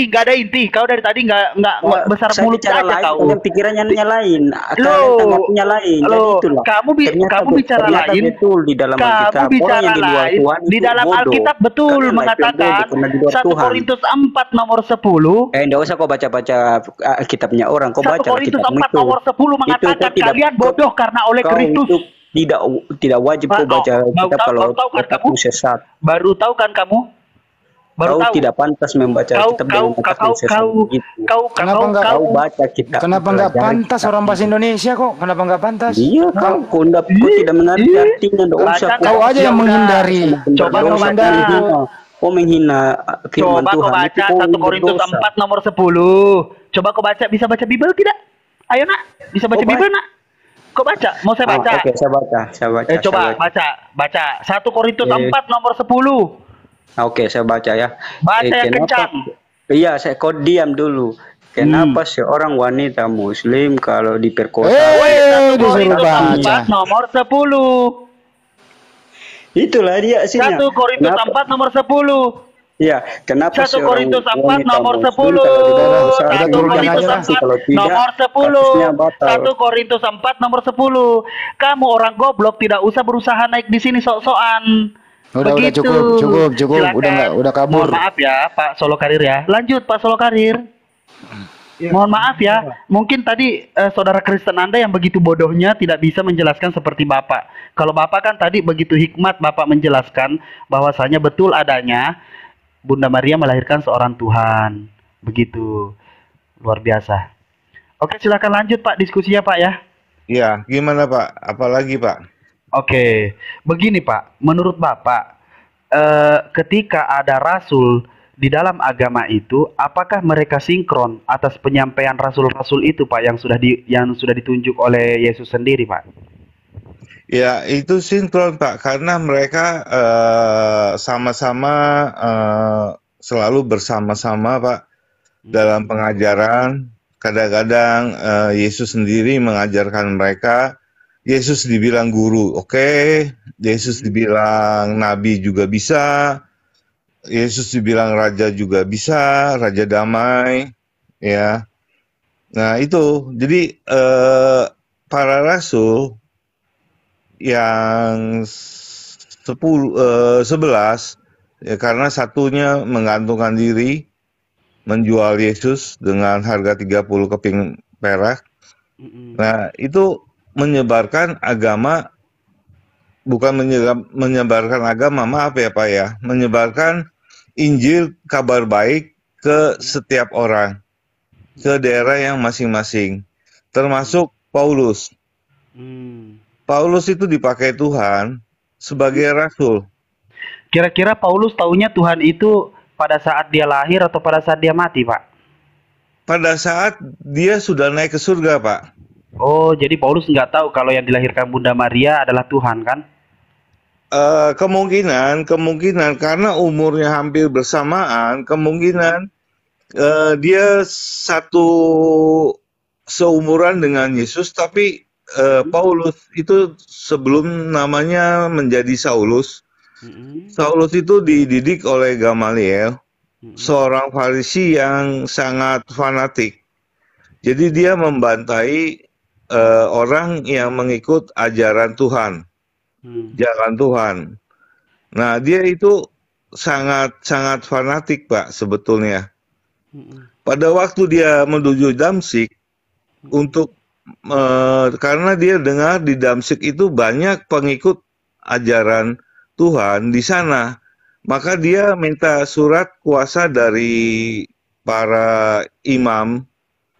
nggak ada inti. Kau dari tadi nggak besar saya mulut bicara aja lain, kau. kalian pikirannya lain, kalian Loh, tanggapinya lain. Jadi loh, itulah. kamu Ternyata bicara ternyata lain. betul di dalam Kamu Alkitab. Orang bicara yang di luar lain. Tuhan Di itu dalam bodoh. Alkitab betul Kalian lah itu yang mengatakan bodoh, karena di luar 1 Tuhan. Korintus 4 nomor 10. Enggak usah kau baca-baca kitabnya orang, kau 1 baca Korintus kitabmu 4 itu. nomor 10 mengatakan Itu tidak- kalian bodoh karena oleh Kau Kristus. itu tidak wajib kau baca kitab kalau baru tahu kan otakmu kamu? sesat. Baru tahu kan kamu? Baru Kau tahu. tidak pantas membaca kitab dengan otakmu sesat begitu. Kau baca kitab. Kenapa nggak pelajari pantas kitab. orang bahasa Indonesia kok? Kenapa nggak pantas? Iya, kau tidak mengerti artinya, nggak usah. Kau aja yang menghindari. Coba Kau kau baca. menghindari. Kau menghina firman Coba kau Tuhan. baca Itu kau 1 Korintus berdosa. 4 nomor 10. Coba kau baca, bisa baca Bible tidak? Ayo nak, bisa baca Kau Bible nak? Kau baca, mau saya baca. Oke, saya baca. Coba saya baca. baca 1 Korintus Oke. 4 nomor 10. Oke, saya baca ya. Baca yang kencang. Iya, kau diam dulu. Kenapa seorang wanita Muslim kalau diperkosa? 1 disuruh Korintus baca. 4 nomor 10. Itulah dia sini. 1 Korintus 4 nomor 10. Iya, kenapa 1 Korintus 4 wanita nomor Muslim 10. kalau diperkosa, 1 1 Korintus Korintus 4 kalau 4 tidak, nomor 10. kasusnya batal. 1 Korintus 4 nomor 10. Kamu orang goblok tidak usah berusaha naik di sini sok-sokan. Udah Begitu. cukup. Silakan. Udah kabur. Mohon maaf ya Pak Solo Karir ya. Lanjut Pak Solo Karir. Mohon maaf ya, mungkin tadi saudara Kristen Anda yang begitu bodohnya tidak bisa menjelaskan seperti Bapak. Kalau Bapak kan tadi begitu hikmat Bapak menjelaskan bahwasanya betul adanya Bunda Maria melahirkan seorang Tuhan. Begitu. Luar biasa. Oke, silakan lanjut Pak diskusinya Pak ya. Iya, gimana Pak? Apalagi Pak? Oke, begini Pak, menurut Bapak, ketika ada rasul di dalam agama itu, apakah mereka sinkron atas penyampaian rasul-rasul itu Pak yang sudah ditunjuk oleh Yesus sendiri Pak? Ya, itu sinkron Pak, karena mereka sama-sama selalu bersama-sama Pak dalam pengajaran. Kadang-kadang Yesus sendiri mengajarkan mereka. Yesus dibilang guru, oke. Yesus dibilang nabi juga bisa. Yesus dibilang raja juga bisa, raja damai, ya. Nah itu, jadi para rasul yang 11, ya, karena satunya menggantungkan diri, menjual Yesus dengan harga 30 keping perak. Nah itu menyebarkan agama, bukan menyebarkan agama, maaf ya Pak ya, menyebarkan Injil kabar baik ke setiap orang, ke daerah yang masing-masing, termasuk Paulus. Paulus itu dipakai Tuhan sebagai rasul. Kira-kira Paulus taunya Tuhan itu pada saat dia lahir atau pada saat dia mati Pak? Pada saat dia sudah naik ke surga Pak. Oh, jadi Paulus nggak tahu kalau yang dilahirkan Bunda Maria adalah Tuhan kan? Kemungkinan karena umurnya hampir bersamaan, kemungkinan dia satu seumuran dengan Yesus, tapi Paulus itu sebelum namanya menjadi Saulus, Mm-mm. Saulus itu dididik oleh Gamaliel, Mm-mm. seorang Farisi yang sangat fanatik. Jadi dia membantai orang yang mengikut ajaran Tuhan, Mm. jalan Tuhan. Nah, dia itu sangat fanatik, Pak, sebetulnya. Mm-mm. Pada waktu dia menuju Damsyik untuk karena dia dengar di Damsyik itu banyak pengikut ajaran Tuhan di sana, maka dia minta surat kuasa dari para imam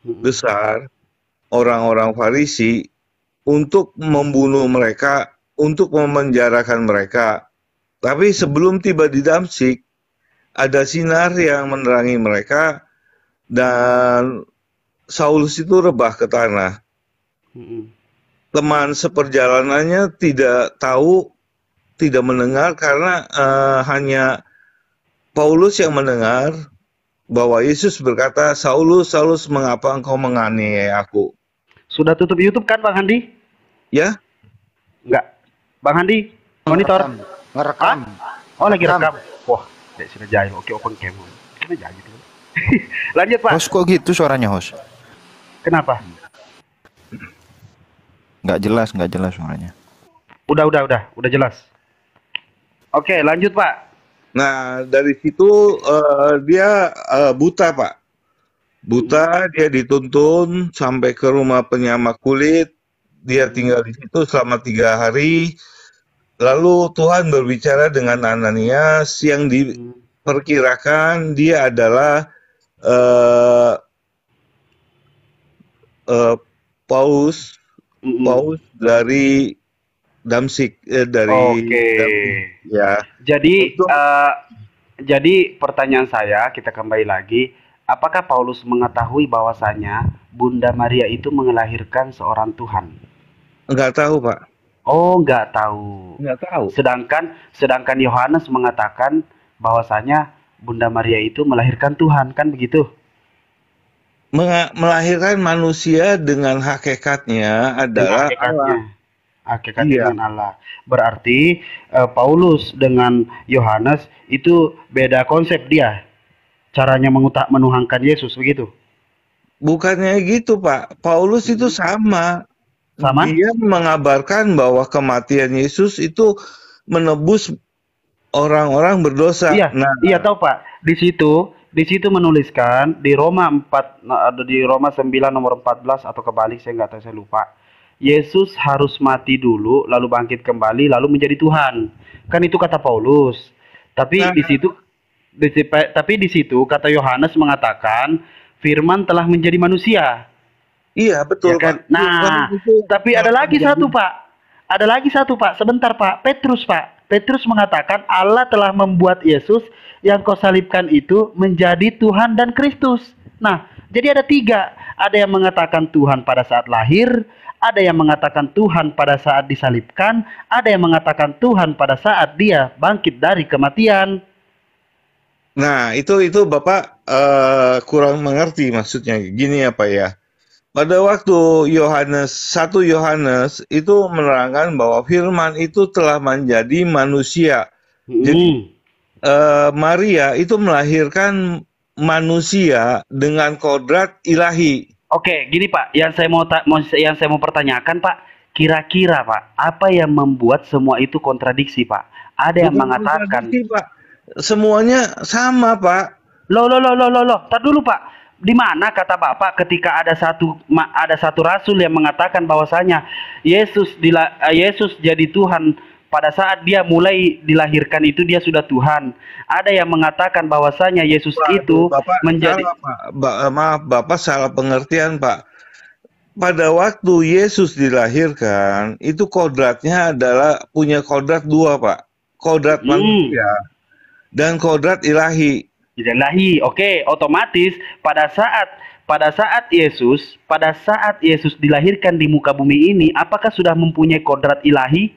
Mm-mm. besar, orang-orang Farisi, untuk membunuh mereka, untuk memenjarakan mereka. Tapi sebelum tiba di Damsyik, ada sinar yang menerangi mereka, dan Saulus itu rebah ke tanah. Mm-mm. Teman seperjalanannya tidak tahu, tidak mendengar, karena hanya Paulus yang mendengar bahwa Yesus berkata, Saulus, Saulus, mengapa engkau menganiaya aku? Sudah tutup YouTube kan, Bang Handi? Ya, Enggak. Bang Handi, monitor. Ngerekam. Oh, lagi Rekam. rekam. Wah, tidak sudah jahil. Oke, open cam. Kena jahil gitu. Lanjut, Pak. Host, kok gitu suaranya, host? Kenapa? Nggak jelas suaranya. Udah jelas. Oke, lanjut, Pak. nah dari situ dia buta, Pak. Buta, dia dituntun sampai ke rumah penyamak kulit. Dia tinggal di situ selama 3 hari. Lalu Tuhan berbicara dengan Ananias yang diperkirakan dia adalah Paus Mm-mm. dari Damsyik, dari Oke. Damsyik, ya. Jadi Untuk- jadi pertanyaan saya, kita kembali lagi, apakah Paulus mengetahui bahwasanya Bunda Maria itu melahirkan seorang Tuhan? Nggak tahu, Pak. Oh, nggak tahu. Nggak tahu. Sedangkan Yohanes mengatakan bahwasanya Bunda Maria itu melahirkan Tuhan, kan begitu? Melahirkan manusia dengan hakikatnya adalah Allah. Hakikatnya Iya. dengan Allah. Berarti Paulus dengan Yohanes itu beda konsep dia. Caranya menuhankan Yesus, begitu? Bukannya gitu, Pak. Paulus itu sama. Sama? Dia mengabarkan bahwa kematian Yesus itu menebus orang-orang berdosa. Iya, Nah, iya tahu Pak. Di situ menuliskan di Roma 4, ada di Roma 9 nomor 14 atau kebalik, saya nggak tahu, saya lupa. Yesus harus mati dulu lalu bangkit kembali lalu menjadi Tuhan. Kan itu kata Paulus. Tapi Nah. tapi di situ kata Yohanes mengatakan firman telah menjadi manusia. iya betul, Ya kan? Pak. Nah, tapi ada lagi satu, Pak. Ada lagi satu, Pak. Sebentar, Pak. Petrus, Pak. Petrus mengatakan Allah telah membuat Yesus yang kau salibkan itu menjadi Tuhan dan Kristus. Nah, jadi ada 3. Ada yang mengatakan Tuhan pada saat lahir, ada yang mengatakan Tuhan pada saat disalibkan, ada yang mengatakan Tuhan pada saat dia bangkit dari kematian. Nah, itu Bapak kurang mengerti maksudnya. Gini apa ya? Pada waktu 1 Yohanes itu menerangkan bahwa firman itu telah menjadi manusia. Jadi Maria itu melahirkan manusia dengan kodrat ilahi. Oke, gini Pak, yang saya mau pertanyakan Pak, kira-kira Pak, apa yang membuat semua itu kontradiksi Pak? Ada yang Bukan mengatakan, kontradiksi, Pak. Semuanya sama, Pak. loh, tar dulu Pak. Di mana kata Bapak ketika ada satu rasul yang mengatakan bahwasanya Yesus jadi Tuhan pada saat dia mulai dilahirkan itu dia sudah Tuhan. Ada yang mengatakan bahwasanya Yesus itu Bapak menjadi salah, Pak. Maaf, Bapak salah pengertian, Pak. Pada waktu Yesus dilahirkan, itu kodratnya adalah punya kodrat 2, Pak. Kodrat manusia dan kodrat ilahi. ilahi. Oke, otomatis pada saat Yesus dilahirkan di muka bumi ini, apakah sudah mempunyai kodrat ilahi?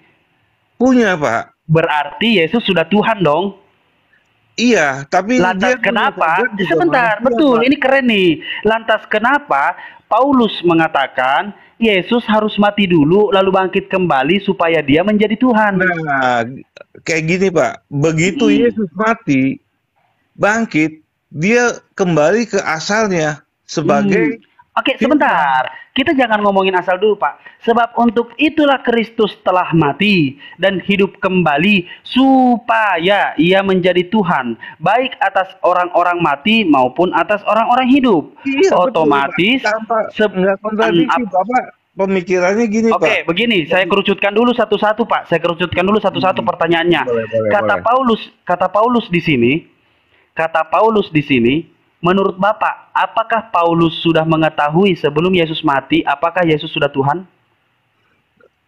Punya, Pak. Berarti Yesus sudah Tuhan dong. Iya, tapi Lantas dia punya kenapa? kodrat juga Sebentar, manusia, betul, Pak. ini keren nih. Lantas kenapa Paulus mengatakan Yesus harus mati dulu lalu bangkit kembali supaya dia menjadi Tuhan. Nah, kayak gini Pak, begitu Yesus mati, bangkit, dia kembali ke asalnya sebagai Oke, sebentar. Kita jangan ngomongin asal dulu, Pak. Sebab untuk itulah Kristus telah mati dan hidup kembali supaya ia menjadi Tuhan, baik atas orang-orang mati maupun atas orang-orang hidup. Iya, Otomatis nggak kontradiksi, Bapak. Pemikirannya gini, Pak. Oke, begini, saya kerucutkan dulu satu-satu, Pak. Saya kerucutkan dulu satu-satu pertanyaannya. Boleh. Kata Paulus di sini, menurut Bapak, apakah Paulus sudah mengetahui sebelum Yesus mati, apakah Yesus sudah Tuhan?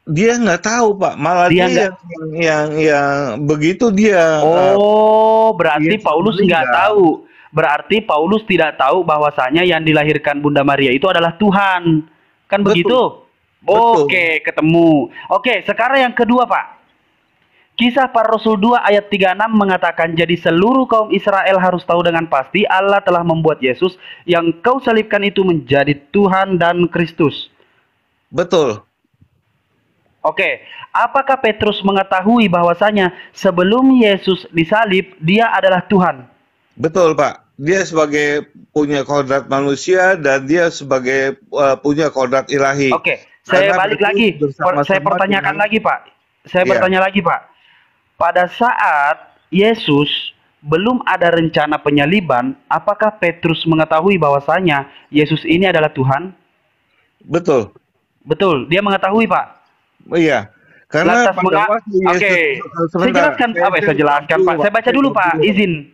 Dia nggak tahu, Pak. Malah Dia yang begitu dia. Berarti Paulus nggak tahu. Berarti Paulus tidak tahu bahwasanya yang dilahirkan Bunda Maria itu adalah Tuhan. Kan Betul. begitu? Betul. Oke, ketemu. Oke, sekarang yang kedua, Pak. Kisah Para Rasul 2 ayat 36 mengatakan, jadi seluruh kaum Israel harus tahu dengan pasti Allah telah membuat Yesus yang kau salibkan itu menjadi Tuhan dan Kristus. Betul. Oke, apakah Petrus mengetahui bahwasanya sebelum Yesus disalib, dia adalah Tuhan? Betul, Pak. Dia sebagai punya kodrat manusia dan dia sebagai punya kodrat ilahi. Oke, saya balik lagi. Saya pertanyakan lagi, Pak. Saya bertanya lagi, Pak. Pada saat Yesus belum ada rencana penyaliban, apakah Petrus mengetahui bahwasanya Yesus ini adalah Tuhan? Betul. Betul, dia mengetahui, Pak. Iya. Karena Oke, saya jelaskan, Pak. Saya baca dulu, Pak. Izin,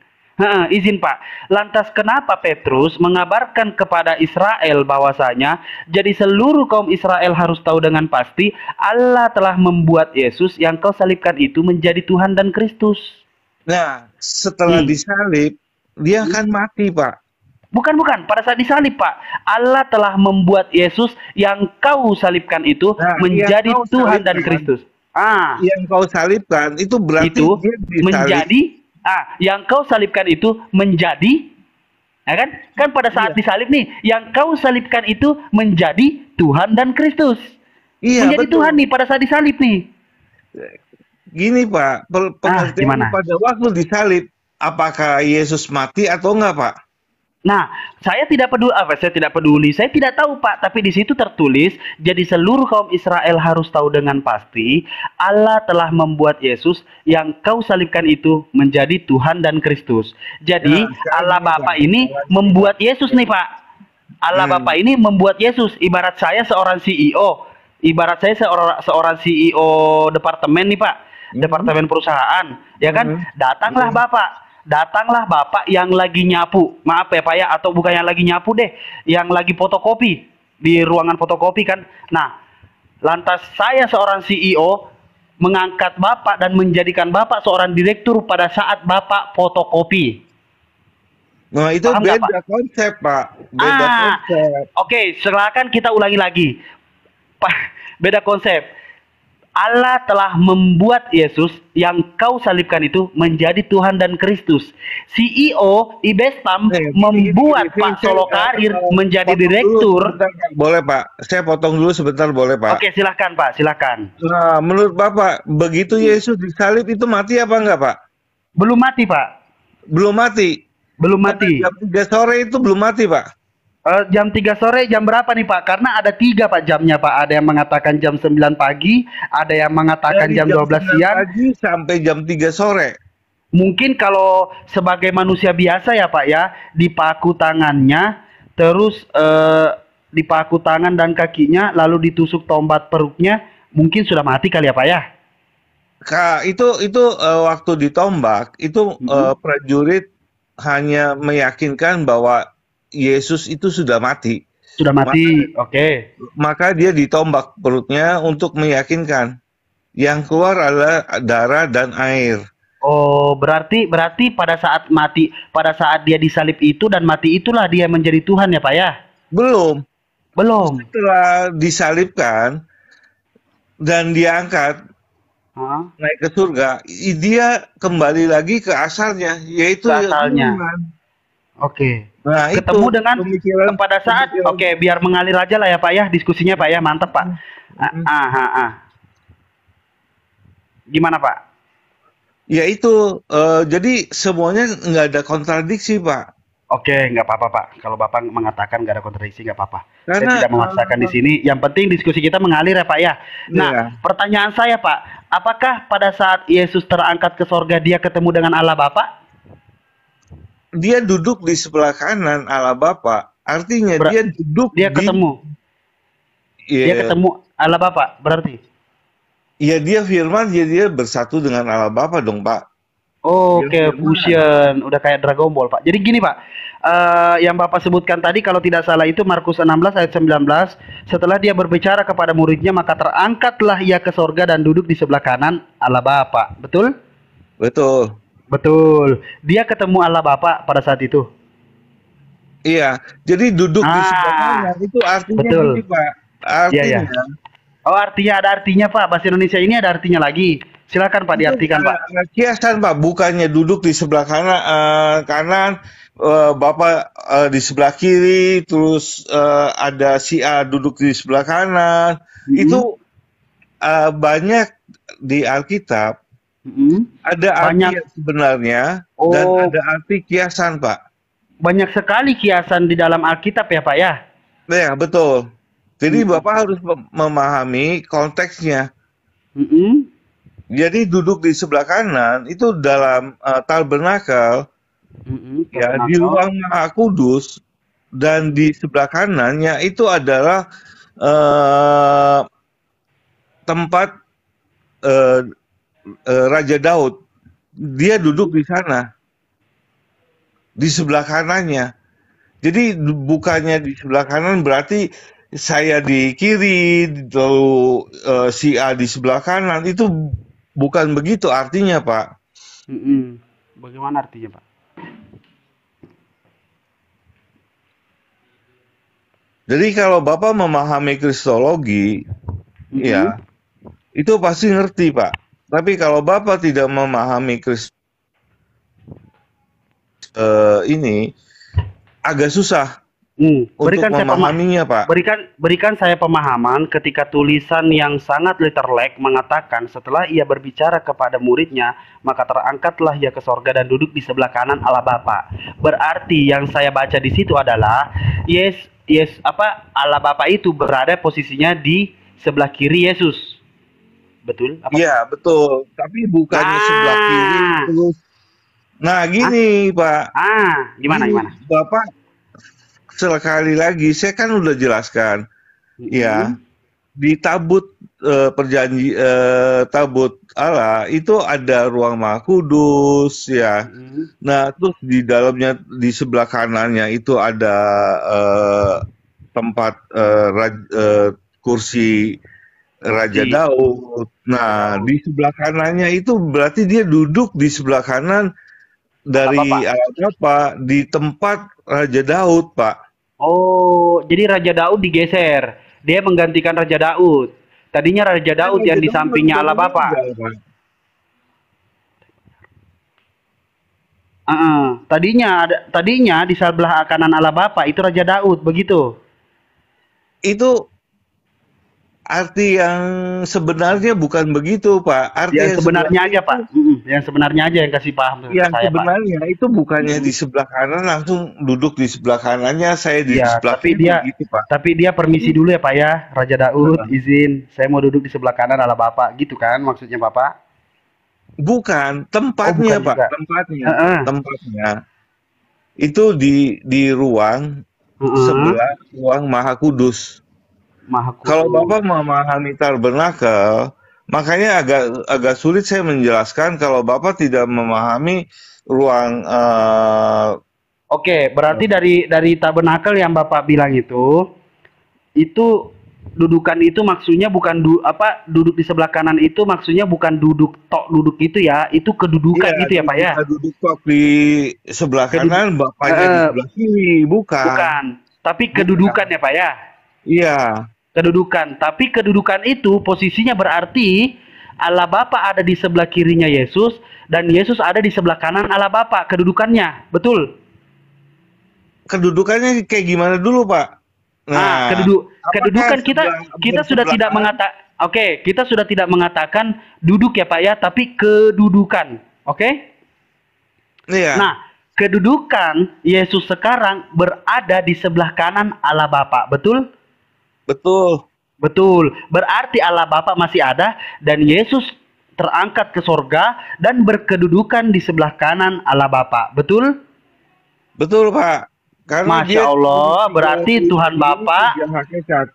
Pak. Lantas kenapa Petrus mengabarkan kepada Israel bahwasanya jadi seluruh kaum Israel harus tahu dengan pasti Allah telah membuat Yesus yang kau salibkan itu menjadi Tuhan dan Kristus. Nah, setelah disalib, dia akan mati, Pak. Bukan. Pada saat disalib, Pak, Allah telah membuat Yesus yang kau salibkan itu menjadi Tuhan dan Kristus. Yang kau salibkan itu berarti itu dia menjadi yang kau salibkan itu menjadi, ya kan? Kan pada saat disalib nih, yang kau salibkan itu menjadi Tuhan dan Kristus. Iya, menjadi betul. Tuhan nih pada saat disalib nih. Gini, Pak, pengertian pada waktu disalib, apakah Yesus mati atau enggak, Pak? Nah, saya tidak peduli, saya tidak tahu, Pak, tapi di situ tertulis, jadi seluruh kaum Israel harus tahu dengan pasti, Allah telah membuat Yesus yang kau salibkan itu menjadi Tuhan dan Kristus. Jadi, Allah Bapa ini membuat Yesus nih, Pak. Allah Bapa ini membuat Yesus, ibarat saya seorang CEO, seorang CEO departemen nih, Pak, departemen perusahaan, ya kan? Datanglah Bapak yang lagi nyapu, maaf ya Pak ya, atau bukan yang lagi nyapu deh, yang lagi fotokopi di ruangan fotokopi kan. Nah, lantas saya seorang CEO mengangkat Bapak dan menjadikan Bapak seorang direktur pada saat Bapak fotokopi. Nah, itu paham beda Pak? konsep, Pak. Beda konsep. Oke, silakan kita ulangi lagi. Pak, beda konsep. Allah telah membuat Yesus yang kau salibkan itu menjadi Tuhan dan Kristus. CEO Ibestam membuat Pak Solo Karir menjadi direktur. Boleh, Pak. Saya potong dulu sebentar, boleh, Pak? Oke, silakan, Pak. Silakan. Nah, menurut Bapak, begitu Yesus disalib itu mati apa enggak, Pak? Belum mati, Pak. Belum mati. Belum mati. Jam 3 sore itu belum mati, Pak. Jam 3 sore jam berapa nih, Pak? Karena ada 3 Pak jamnya, Pak. Ada yang mengatakan jam 9 pagi, ada yang mengatakan jam 12 siang pagi sampai jam 3 sore. Mungkin kalau sebagai manusia biasa ya, Pak ya, dipaku tangannya, terus dipaku tangan dan kakinya, lalu ditusuk tombak perutnya, mungkin sudah mati kali ya, Pak ya. Itu waktu ditombak itu prajurit hanya meyakinkan bahwa Yesus itu sudah mati. Sudah mati, oke. Maka dia ditombak perutnya untuk meyakinkan. Yang keluar adalah darah dan air. Oh, berarti pada saat mati, pada saat dia disalib itu dan mati itulah dia menjadi Tuhan ya, Pak ya? Belum. Setelah disalibkan dan diangkat naik ke surga, dia kembali lagi ke asalnya, yaitu asalnya. Oke. Nah, Ketemu itu dengan pemikiran pada saat, pemikiran. oke, biar mengalir aja lah ya Pak ya diskusinya Pak ya, mantap Pak. Gimana Pak? Ya itu, jadi semuanya nggak ada kontradiksi, Pak. Oke, nggak apa-apa Pak. Kalau Bapak mengatakan nggak ada kontradiksi, nggak apa-apa. Saya Karena tidak memaksakan di sini. Yang penting diskusi kita mengalir ya Pak ya. Nah, ya, pertanyaan saya Pak, apakah pada saat Yesus terangkat ke sorga dia ketemu dengan Allah Bapa? dia duduk di sebelah kanan Allah Bapa, artinya Ber- dia duduk Dia di ketemu, dia ya, ketemu Allah Bapa berarti. ya dia firman, dia bersatu dengan Allah Bapa dong, Pak. Oke, Dia firman. fusion, udah kayak Dragon Ball Pak. Jadi gini Pak, yang Bapak sebutkan tadi kalau tidak salah itu Markus 16 ayat 19. Setelah dia berbicara kepada muridnya, maka terangkatlah ia ke sorga dan duduk di sebelah kanan Allah Bapa. Betul? Betul. Betul. Dia ketemu Allah Bapa pada saat itu. Iya, jadi duduk di sebelah Ah, kanan itu artinya betul. gini, Pak. Iya, iya. Artinya Oh, artinya ada artinya Pak. Bahasa Indonesia ini ada artinya lagi. Silakan Pak itu diartikan Pak. kiasan, Pak, bukannya duduk di sebelah kanan, Bapak di sebelah kiri, terus ada si A duduk di sebelah kanan. Mm-mm. Itu banyak di Alkitab Mm-mm. ada arti Banyak. yang sebenarnya dan Oh, ada arti kiasan, Pak. banyak sekali kiasan di dalam Alkitab ya Pak ya. Ya, betul. Jadi Mm. Bapak harus memahami konteksnya. Mm-mm. Jadi duduk di sebelah kanan itu dalam tabernakel, Mm-mm. ya, di Tabernakel. ruang Maha Kudus, dan di sebelah kanannya itu adalah eh, tempat eh, Raja Daud. Dia duduk di sana, di sebelah kanannya. Jadi bukannya di sebelah kanan berarti saya di kiri, lalu si A di sebelah kanan. Itu bukan begitu artinya, Pak. Mm-mm. Bagaimana artinya Pak? Jadi kalau Bapak memahami Kristologi, Mm-mm. ya, itu pasti ngerti, Pak. Tapi kalau Bapak tidak memahami ini, agak susah untuk Berikan saya memahaminya, Pak. berikan saya pemahaman ketika tulisan yang sangat letterlek mengatakan setelah ia berbicara kepada muridnya, maka terangkatlah ia ke sorga dan duduk di sebelah kanan Allah Bapa. Berarti yang saya baca di situ adalah Allah Bapa itu berada posisinya di sebelah kiri Yesus. Betul? Apa? Iya, betul. Tapi bukannya sebelah kiri Ah, terus. Nah, gini, Pak. gimana Gini, gimana? Bapak, sekali lagi, saya kan udah jelaskan. Ya, Mm-mm. di tabut tabut Allah itu ada ruang Maha Kudus, ya. Mm-mm. Nah, terus di dalamnya, di sebelah kanannya itu ada tempat kursi Raja Kursi. Daud. Nah, di sebelah kanannya itu berarti dia duduk di sebelah kanan dari Bapa. Allah Bapa di tempat Raja Daud, Pak. Oh, jadi Raja Daud digeser. Dia menggantikan Raja Daud. Tadinya Raja Daud yang di Raja Daud sampingnya sudah Allah Bapa. meninggal, Pak. Tadinya di sebelah kanan Allah Bapa itu Raja Daud, begitu. Itu arti yang sebenarnya bukan begitu, Pak. Arti Yang sebenarnya aja, Pak. Yang sebenarnya aja yang kasih paham ke yang saya, Pak. sebenarnya itu bukannya di sebelah kanan langsung duduk di sebelah kanannya, saya di Iya, sebelah tapi kiri dia gitu, Pak. tapi dia permisi dulu ya, Pak ya. Raja Daud izin, saya mau duduk di sebelah kanan Allah Bapa, gitu kan maksudnya, Bapak? Bukan, tempatnya, bukan Pak, juga. tempatnya. Heeh. Tempatnya itu di ruang Heeh. sebelah ruang Maha Kudus. Maha Kudus. Kalau Bapak memahami tabernakel, makanya agak sulit saya menjelaskan kalau Bapak tidak memahami ruang Oke, berarti dari tabernakel yang Bapak bilang itu dudukan itu maksudnya bukan duduk di sebelah kanan itu maksudnya bukan duduk itu ya, itu kedudukan iya, gitu ya, Pak ya? kita duduk tok di sebelah kanan, Bapaknya di sebelah kiri, bukan. Bukan, tapi kedudukan ya, Pak ya? Iya, Kedudukan, tapi kedudukan itu posisinya berarti Allah Bapa ada di sebelah kirinya Yesus dan Yesus ada di sebelah kanan Allah Bapa, kedudukannya, betul? kedudukannya kayak gimana dulu, Pak? Nah, Kedudukan kita sudah tidak kita sudah tidak mengatakan duduk ya Pak ya, tapi kedudukan. Oke? iya, Nah, kedudukan Yesus sekarang berada di sebelah kanan Allah Bapa, betul? betul, Betul. Berarti Allah Bapa masih ada dan Yesus terangkat ke sorga dan berkedudukan di sebelah kanan Allah Bapa, betul? betul, Pak. Karena Masya Allah, berarti Tuhan Bapa. tiga hakikat.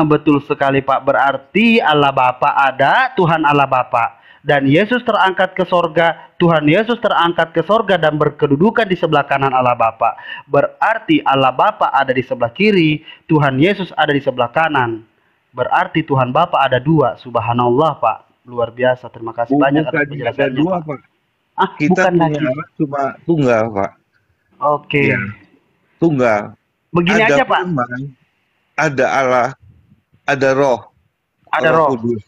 Betul sekali Pak. Berarti Allah Bapa ada, Tuhan Allah Bapa. Dan Yesus terangkat ke sorga, Tuhan Yesus terangkat ke sorga dan berkedudukan di sebelah kanan Allah Bapa. Berarti Allah Bapa ada di sebelah kiri, Tuhan Yesus ada di sebelah kanan. Berarti Tuhan Bapa ada dua. Subhanallah Pak. Luar biasa. Terima kasih banyak atas Bukan ada penjelasannya dua, Pak. Pak. Kita Bukan punya lagi. anak cuma tunggal, Pak. Oke. Iya. Tunggal. Begini Ada aja Pak. firman, ada Allah, ada Roh. Ada Roh. Kudus.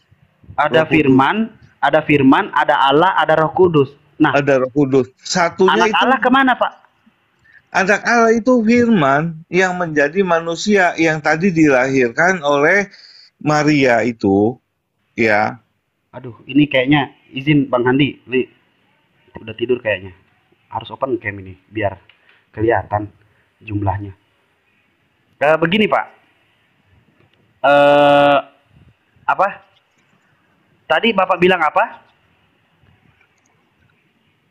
Ada Roh Kudus. firman, ada Allah, ada Roh Kudus. Nah, Ada Roh Kudus. Satunya anak itu Allah kemana Pak? anak Allah itu firman yang menjadi manusia yang tadi dilahirkan oleh Maria itu, ya. Aduh, ini kayaknya izin Bang Handi, Li. Udah tidur kayaknya. Harus open cam ini biar kelihatan jumlahnya. Begini Pak. Apa? Tadi Bapak bilang apa?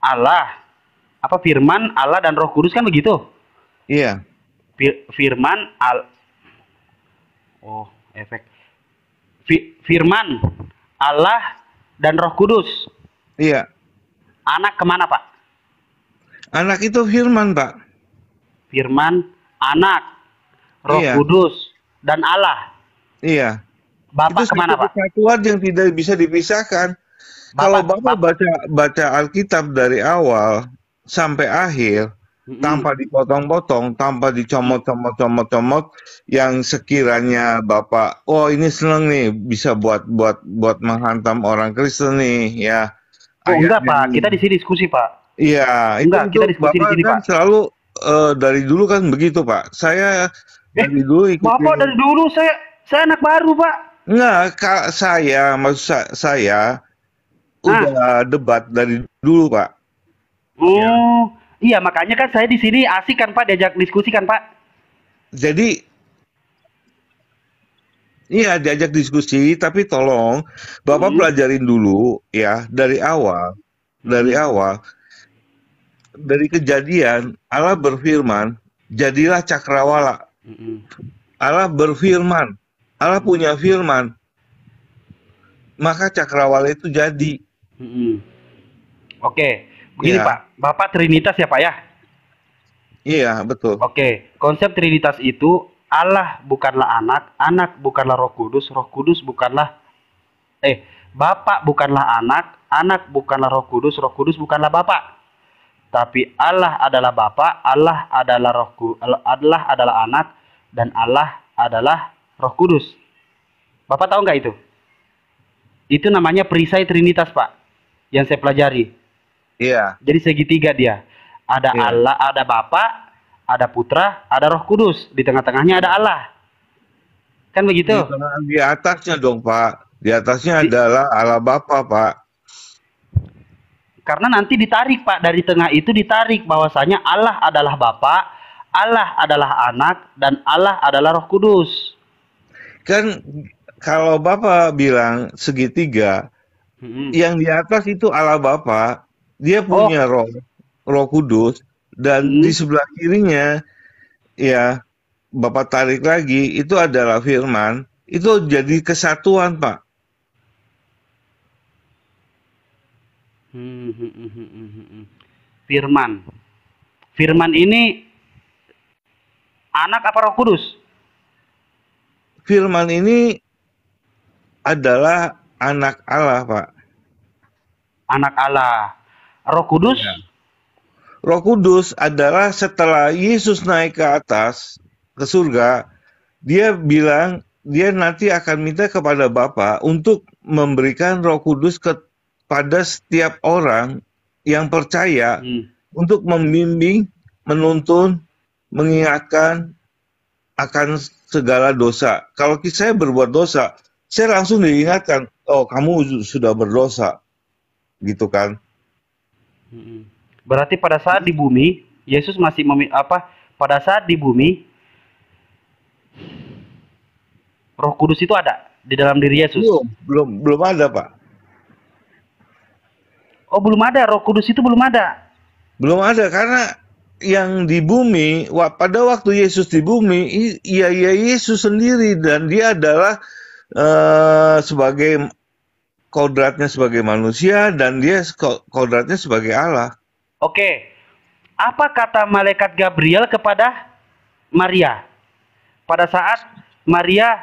Allah. Apa firman, Allah dan Roh Kudus kan begitu? Iya, Firman Oh, efek. Firman, Allah dan Roh Kudus. iya. Anak kemana Pak? Anak itu firman, Pak. Firman, anak, Roh Iya. Kudus, dan Allah. Iya. Bapak Itu kemana satu Pak? kesatuan yang tidak bisa dipisahkan. Kalau Bapak baca Alkitab dari awal sampai akhir, tanpa dipotong-potong, tanpa dicomot-comot, yang sekiranya Bapak, oh ini seneng nih, bisa buat menghantam orang Kristen nih, ya. Oh enggak Ayatnya Pak, ini. kita di sini diskusi Pak. Iya, Enggak, kita diskusi di Bapak sini, kan Pak. selalu dari dulu kan begitu, Pak. Saya dari dulu ikutin. Bapak dari dulu saya anak baru Pak. Enggak, maksud saya udah debat dari dulu, Pak. Oh, iya makanya kan saya di sini asik kan Pak, diajak diskusi kan Pak. Jadi iya diajak diskusi, tapi tolong Bapak pelajarin dulu ya dari awal, dari kejadian Allah berfirman, jadilah cakrawala. Allah berfirman, Allah punya firman, maka cakrawala itu jadi. Oke, begini Iya. Pak, Bapak Trinitas ya Pak ya? Iya, betul. Oke, konsep Trinitas itu Allah bukanlah anak, anak bukanlah Roh Kudus, Roh Kudus bukanlah Bapak bukanlah anak, anak bukanlah Roh Kudus bukanlah Bapak. Tapi Allah adalah Bapak, Allah adalah Allah adalah anak, dan Allah adalah Roh Kudus. Bapak tahu nggak itu? Itu namanya perisai Trinitas Pak, yang saya pelajari. Iya. Jadi segitiga dia. Ada Iya. Allah, ada Bapa, ada Putra, ada Roh Kudus. Di tengah-tengahnya ada Allah. Kan begitu? Di atasnya dong, Pak. Di atasnya adalah Allah Bapa, Pak. Karena nanti ditarik Pak, dari tengah itu ditarik bahwasanya Allah adalah Bapa, Allah adalah anak, dan Allah adalah Roh Kudus. Kan kalau Bapak bilang segitiga, yang di atas itu Allah Bapa, dia punya Roh Kudus, dan di sebelah kirinya ya Bapak tarik lagi itu adalah firman, itu jadi kesatuan, Pak. Firman ini anak apa Roh Kudus? Firman ini adalah anak Allah, Pak. Anak Allah. Roh Kudus? Roh Kudus adalah setelah Yesus naik ke atas ke surga, dia bilang dia nanti akan minta kepada Bapa untuk memberikan Roh Kudus kepada setiap orang yang percaya untuk membimbing, menuntun, mengingatkan akan segala dosa. Kalau saya berbuat dosa, saya langsung diingatkan, oh kamu sudah berdosa, gitu kan? Berarti pada saat di bumi, Yesus masih pada saat di bumi, Roh Kudus itu ada di dalam diri Yesus. Belum ada, Pak. Oh, belum ada. Roh Kudus itu belum ada. Belum ada, karena yang di bumi, pada waktu Yesus di bumi, ya Yesus sendiri, dan dia adalah sebagai kodratnya sebagai manusia, dan dia kodratnya sebagai Allah. Oke, apa kata malaikat Gabriel kepada Maria pada saat Maria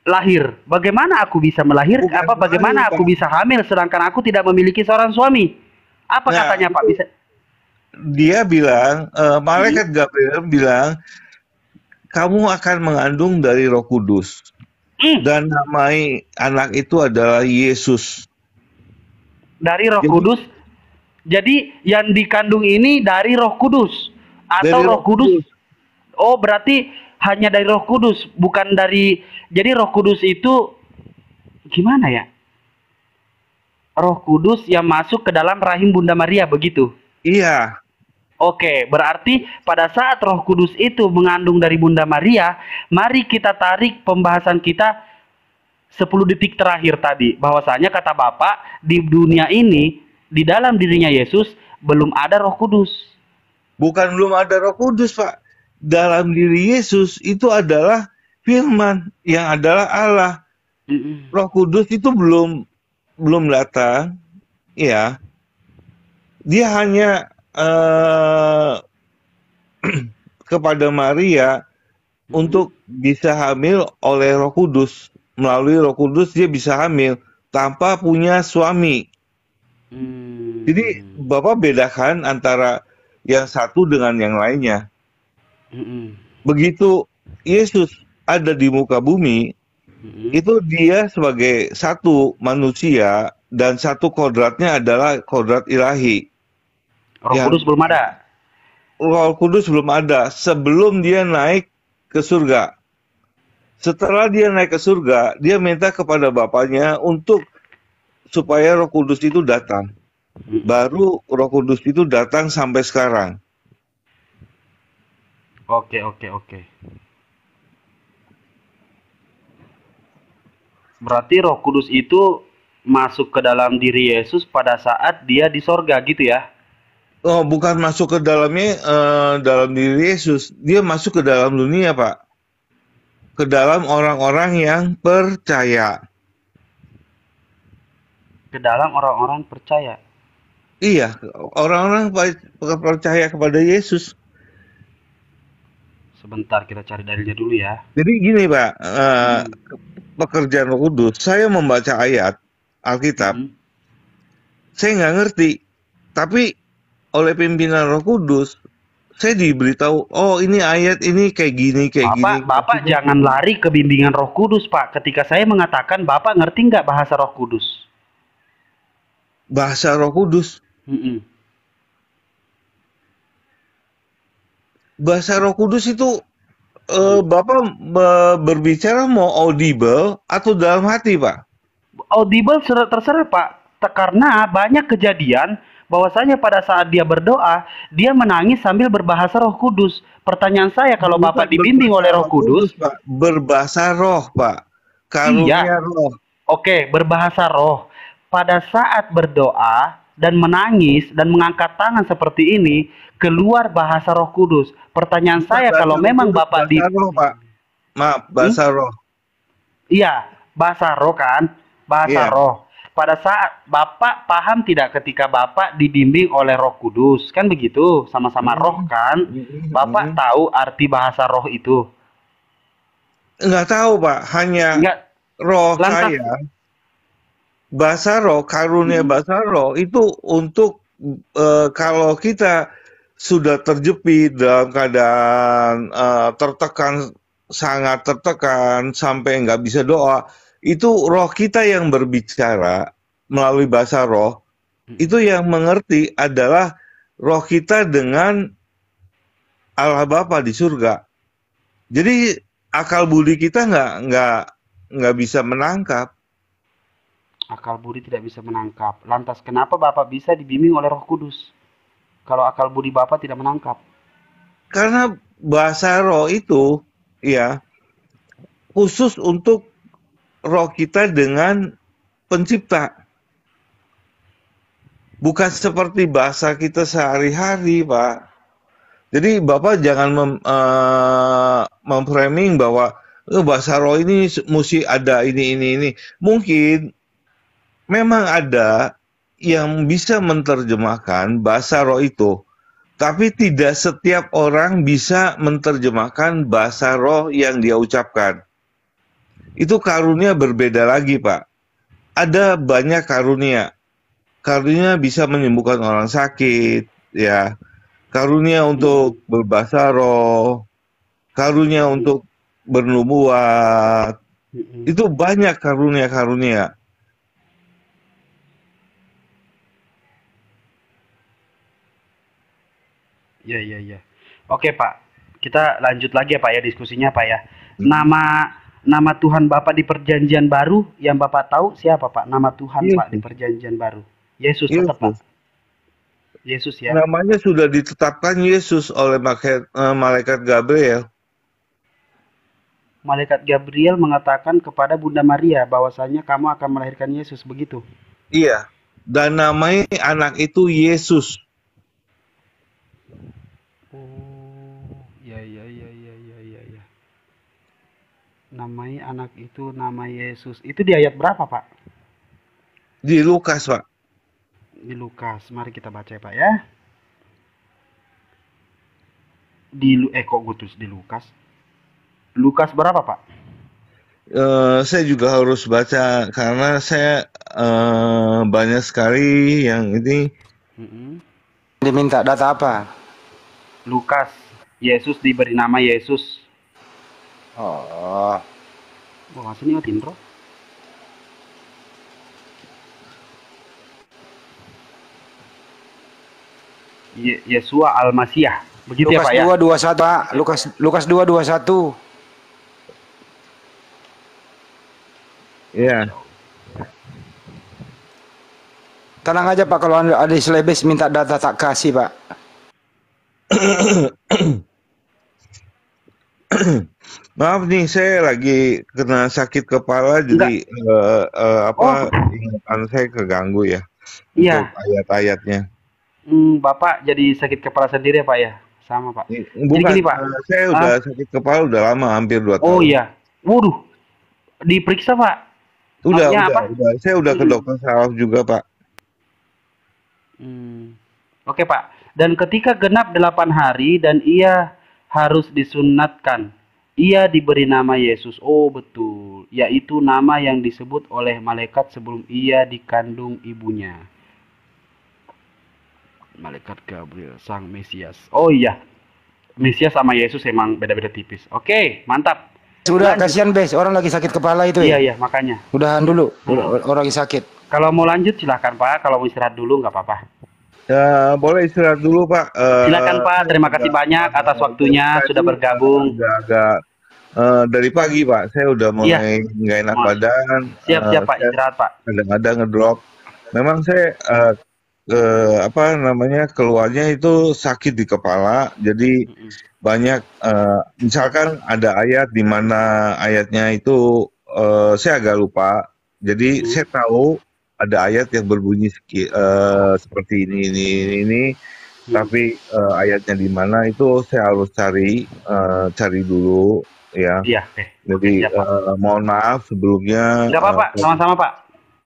lahir? Bagaimana aku bisa melahirkan? Bagaimana aku bisa hamil sedangkan aku tidak memiliki seorang suami? Apa katanya, Pak? Bisa? Dia bilang, malaikat Gabriel bilang, kamu akan mengandung dari Roh Kudus, dan namai anak itu adalah Yesus. Dari Roh Kudus. Jadi yang dikandung ini dari Roh Kudus atau Roh Kudus? Oh, berarti hanya dari Roh Kudus, bukan dari. Jadi Roh Kudus itu gimana ya? Roh Kudus yang masuk ke dalam rahim Bunda Maria, begitu? Iya. Oke, berarti pada saat Roh Kudus itu mengandung dari Bunda Maria, mari kita tarik pembahasan kita 10 detik terakhir tadi. Bahwasanya kata Bapak, di dunia ini, di dalam dirinya Yesus, belum ada Roh Kudus. Bukan belum ada Roh Kudus, Pak. Dalam diri Yesus itu adalah Firman, yang adalah Allah. Roh Kudus itu belum datang, ya. Dia hanya kepada Maria untuk bisa hamil oleh Roh Kudus. Melalui Roh Kudus dia bisa hamil tanpa punya suami. Jadi Bapak bedakan antara yang satu dengan yang lainnya. Begitu Yesus ada di muka bumi, itu dia sebagai satu manusia dan satu kodratnya adalah kodrat ilahi. Roh Kudus belum ada. Roh Kudus belum ada sebelum dia naik ke surga. Setelah dia naik ke surga, dia minta kepada Bapaknya untuk supaya Roh Kudus itu datang. Baru Roh Kudus itu datang sampai sekarang. Oke. Berarti Roh Kudus itu masuk ke dalam diri Yesus pada saat dia di sorga, gitu ya? Oh, bukan masuk ke dalamnya, dalam diri Yesus. Dia masuk ke dalam dunia, Pak. Ke dalam orang-orang yang percaya. Ke dalam orang-orang percaya? Iya, orang-orang percaya kepada Yesus. Sebentar, kita cari dalilnya dulu ya. Jadi gini, Pak. Pekerjaan Roh Kudus. Saya membaca ayat Alkitab. Saya nggak ngerti. Tapi oleh pimpinan Roh Kudus, saya diberitahu, oh ini ayat ini kayak gini, gini. Bapak jangan lari ke bimbingan Roh Kudus, Pak. Ketika saya mengatakan, Bapak ngerti nggak bahasa Roh Kudus? Bahasa Roh Kudus? Bahasa Roh Kudus itu, Bapak berbicara mau audible atau dalam hati, Pak? Audible terserah, Pak. Karena banyak kejadian bahwasanya pada saat dia berdoa, dia menangis sambil berbahasa Roh Kudus. Pertanyaan saya, kalau Bapak dibimbing oleh Roh Kudus, Pak, berbahasa roh, Pak. Karunia roh. Oke, berbahasa roh. Pada saat berdoa dan menangis dan mengangkat tangan seperti ini, keluar bahasa Roh Kudus. Pertanyaan saya, kalau memang Bapak roh, Pak. Maaf, bahasa roh. Iya, bahasa roh kan? Bahasa roh. Pada saat Bapak paham tidak ketika Bapak dibimbing oleh Roh Kudus? Kan begitu, sama-sama roh kan? Bapak tahu arti bahasa roh itu? Enggak tahu, Pak. Hanya roh saya. Bahasa roh, karunia bahasa roh itu untuk kalau kita sudah terjepit dalam keadaan tertekan, sangat tertekan sampai nggak bisa doa, itu roh kita yang berbicara melalui bahasa roh. Itu yang mengerti adalah roh kita dengan Allah Bapa di surga. Jadi akal budi kita nggak bisa menangkap. Akal budi tidak bisa menangkap. Lantas kenapa Bapak bisa dibimbing oleh Roh Kudus? Kalau akal budi Bapak tidak menangkap. Karena bahasa roh itu ya khusus untuk roh kita dengan pencipta. Bukan seperti bahasa kita sehari-hari, Pak. Jadi Bapak jangan memframing bahwa bahasa roh ini mesti ada ini. Mungkin memang ada yang bisa menerjemahkan bahasa roh itu, tapi tidak setiap orang bisa menerjemahkan bahasa roh yang dia ucapkan. Itu karunia berbeda lagi, Pak. Ada banyak karunia. Karunia bisa menyembuhkan orang sakit, ya. Karunia untuk berbahasa roh, karunia untuk bernubuat. Itu banyak karunia-karunia. Iya. Oke Pak, kita lanjut lagi ya Pak ya diskusinya Pak ya. Nama Tuhan Bapak di Perjanjian Baru yang Bapak tahu siapa Pak? Nama Tuhan Yesus. Pak di Perjanjian Baru. Yesus tetap Pak. Yesus ya. Namanya sudah ditetapkan Yesus oleh malaikat Gabriel. Malaikat Gabriel mengatakan kepada Bunda Maria bahwasanya kamu akan melahirkan Yesus, begitu. Iya. Dan namanya anak itu Yesus. Ya. Namai anak itu nama Yesus. Itu di ayat berapa, Pak? Di Lukas, Pak. Di Lukas. Mari kita baca ya, Pak ya. Kok gue tulis di Lukas? Lukas berapa, Pak? Saya juga harus baca karena saya banyak sekali yang ini. Diminta data apa? Lukas. Yesus diberi nama Yesus. Oh. Wah, sini ngatin, Bro. Yesua Al-Masiyah. Begitu Lukas ya, Pak ya? 2:21, Pak. Lukas 2:21. Ya. Tenang aja Pak, kalau ada selebes minta data tak kasih Pak. Maaf nih, saya lagi kena sakit kepala, jadi ingatan saya keganggu ya. Iya. Untuk ayat-ayatnya. Bapak jadi sakit kepala sendiri ya Pak ya? Sama Pak. Bukan, jadi gini Pak. Saya udah sakit kepala udah lama, hampir 2 tahun. Oh iya. Waduh. Diperiksa Pak? Udah. Saya udah ke dokter saraf juga Pak. Oke Pak. Dan ketika genap 8 hari dan ia harus disunatkan, ia diberi nama Yesus. Oh betul. Yaitu nama yang disebut oleh malaikat sebelum ia dikandung ibunya. Malaikat Gabriel, sang Mesias. Oh iya. Mesias sama Yesus emang beda-beda tipis. Oke, mantap. Sudah, kasihan Bes, orang lagi sakit kepala itu ya. Iya, makanya. Udahan dulu, orang lagi sakit. Kalau mau lanjut silahkan Pak, kalau mau istirahat dulu nggak apa-apa. Ya, boleh istirahat dulu Pak. Silakan Pak, terima kasih banyak atas waktunya sudah bergabung. Dari pagi Pak, saya udah mulai nggak enak badan. Siap Pak, istirahat Pak. Kadang-kadang ngedrop. Memang saya keluarnya itu sakit di kepala, jadi banyak misalkan ada ayat di mana ayatnya itu saya agak lupa, jadi saya tahu ada ayat yang berbunyi seperti ini, tapi ayatnya di mana itu saya harus cari dulu ya. Iya. Jadi mohon maaf sebelumnya. Nggak apa-apa, sama-sama Pak.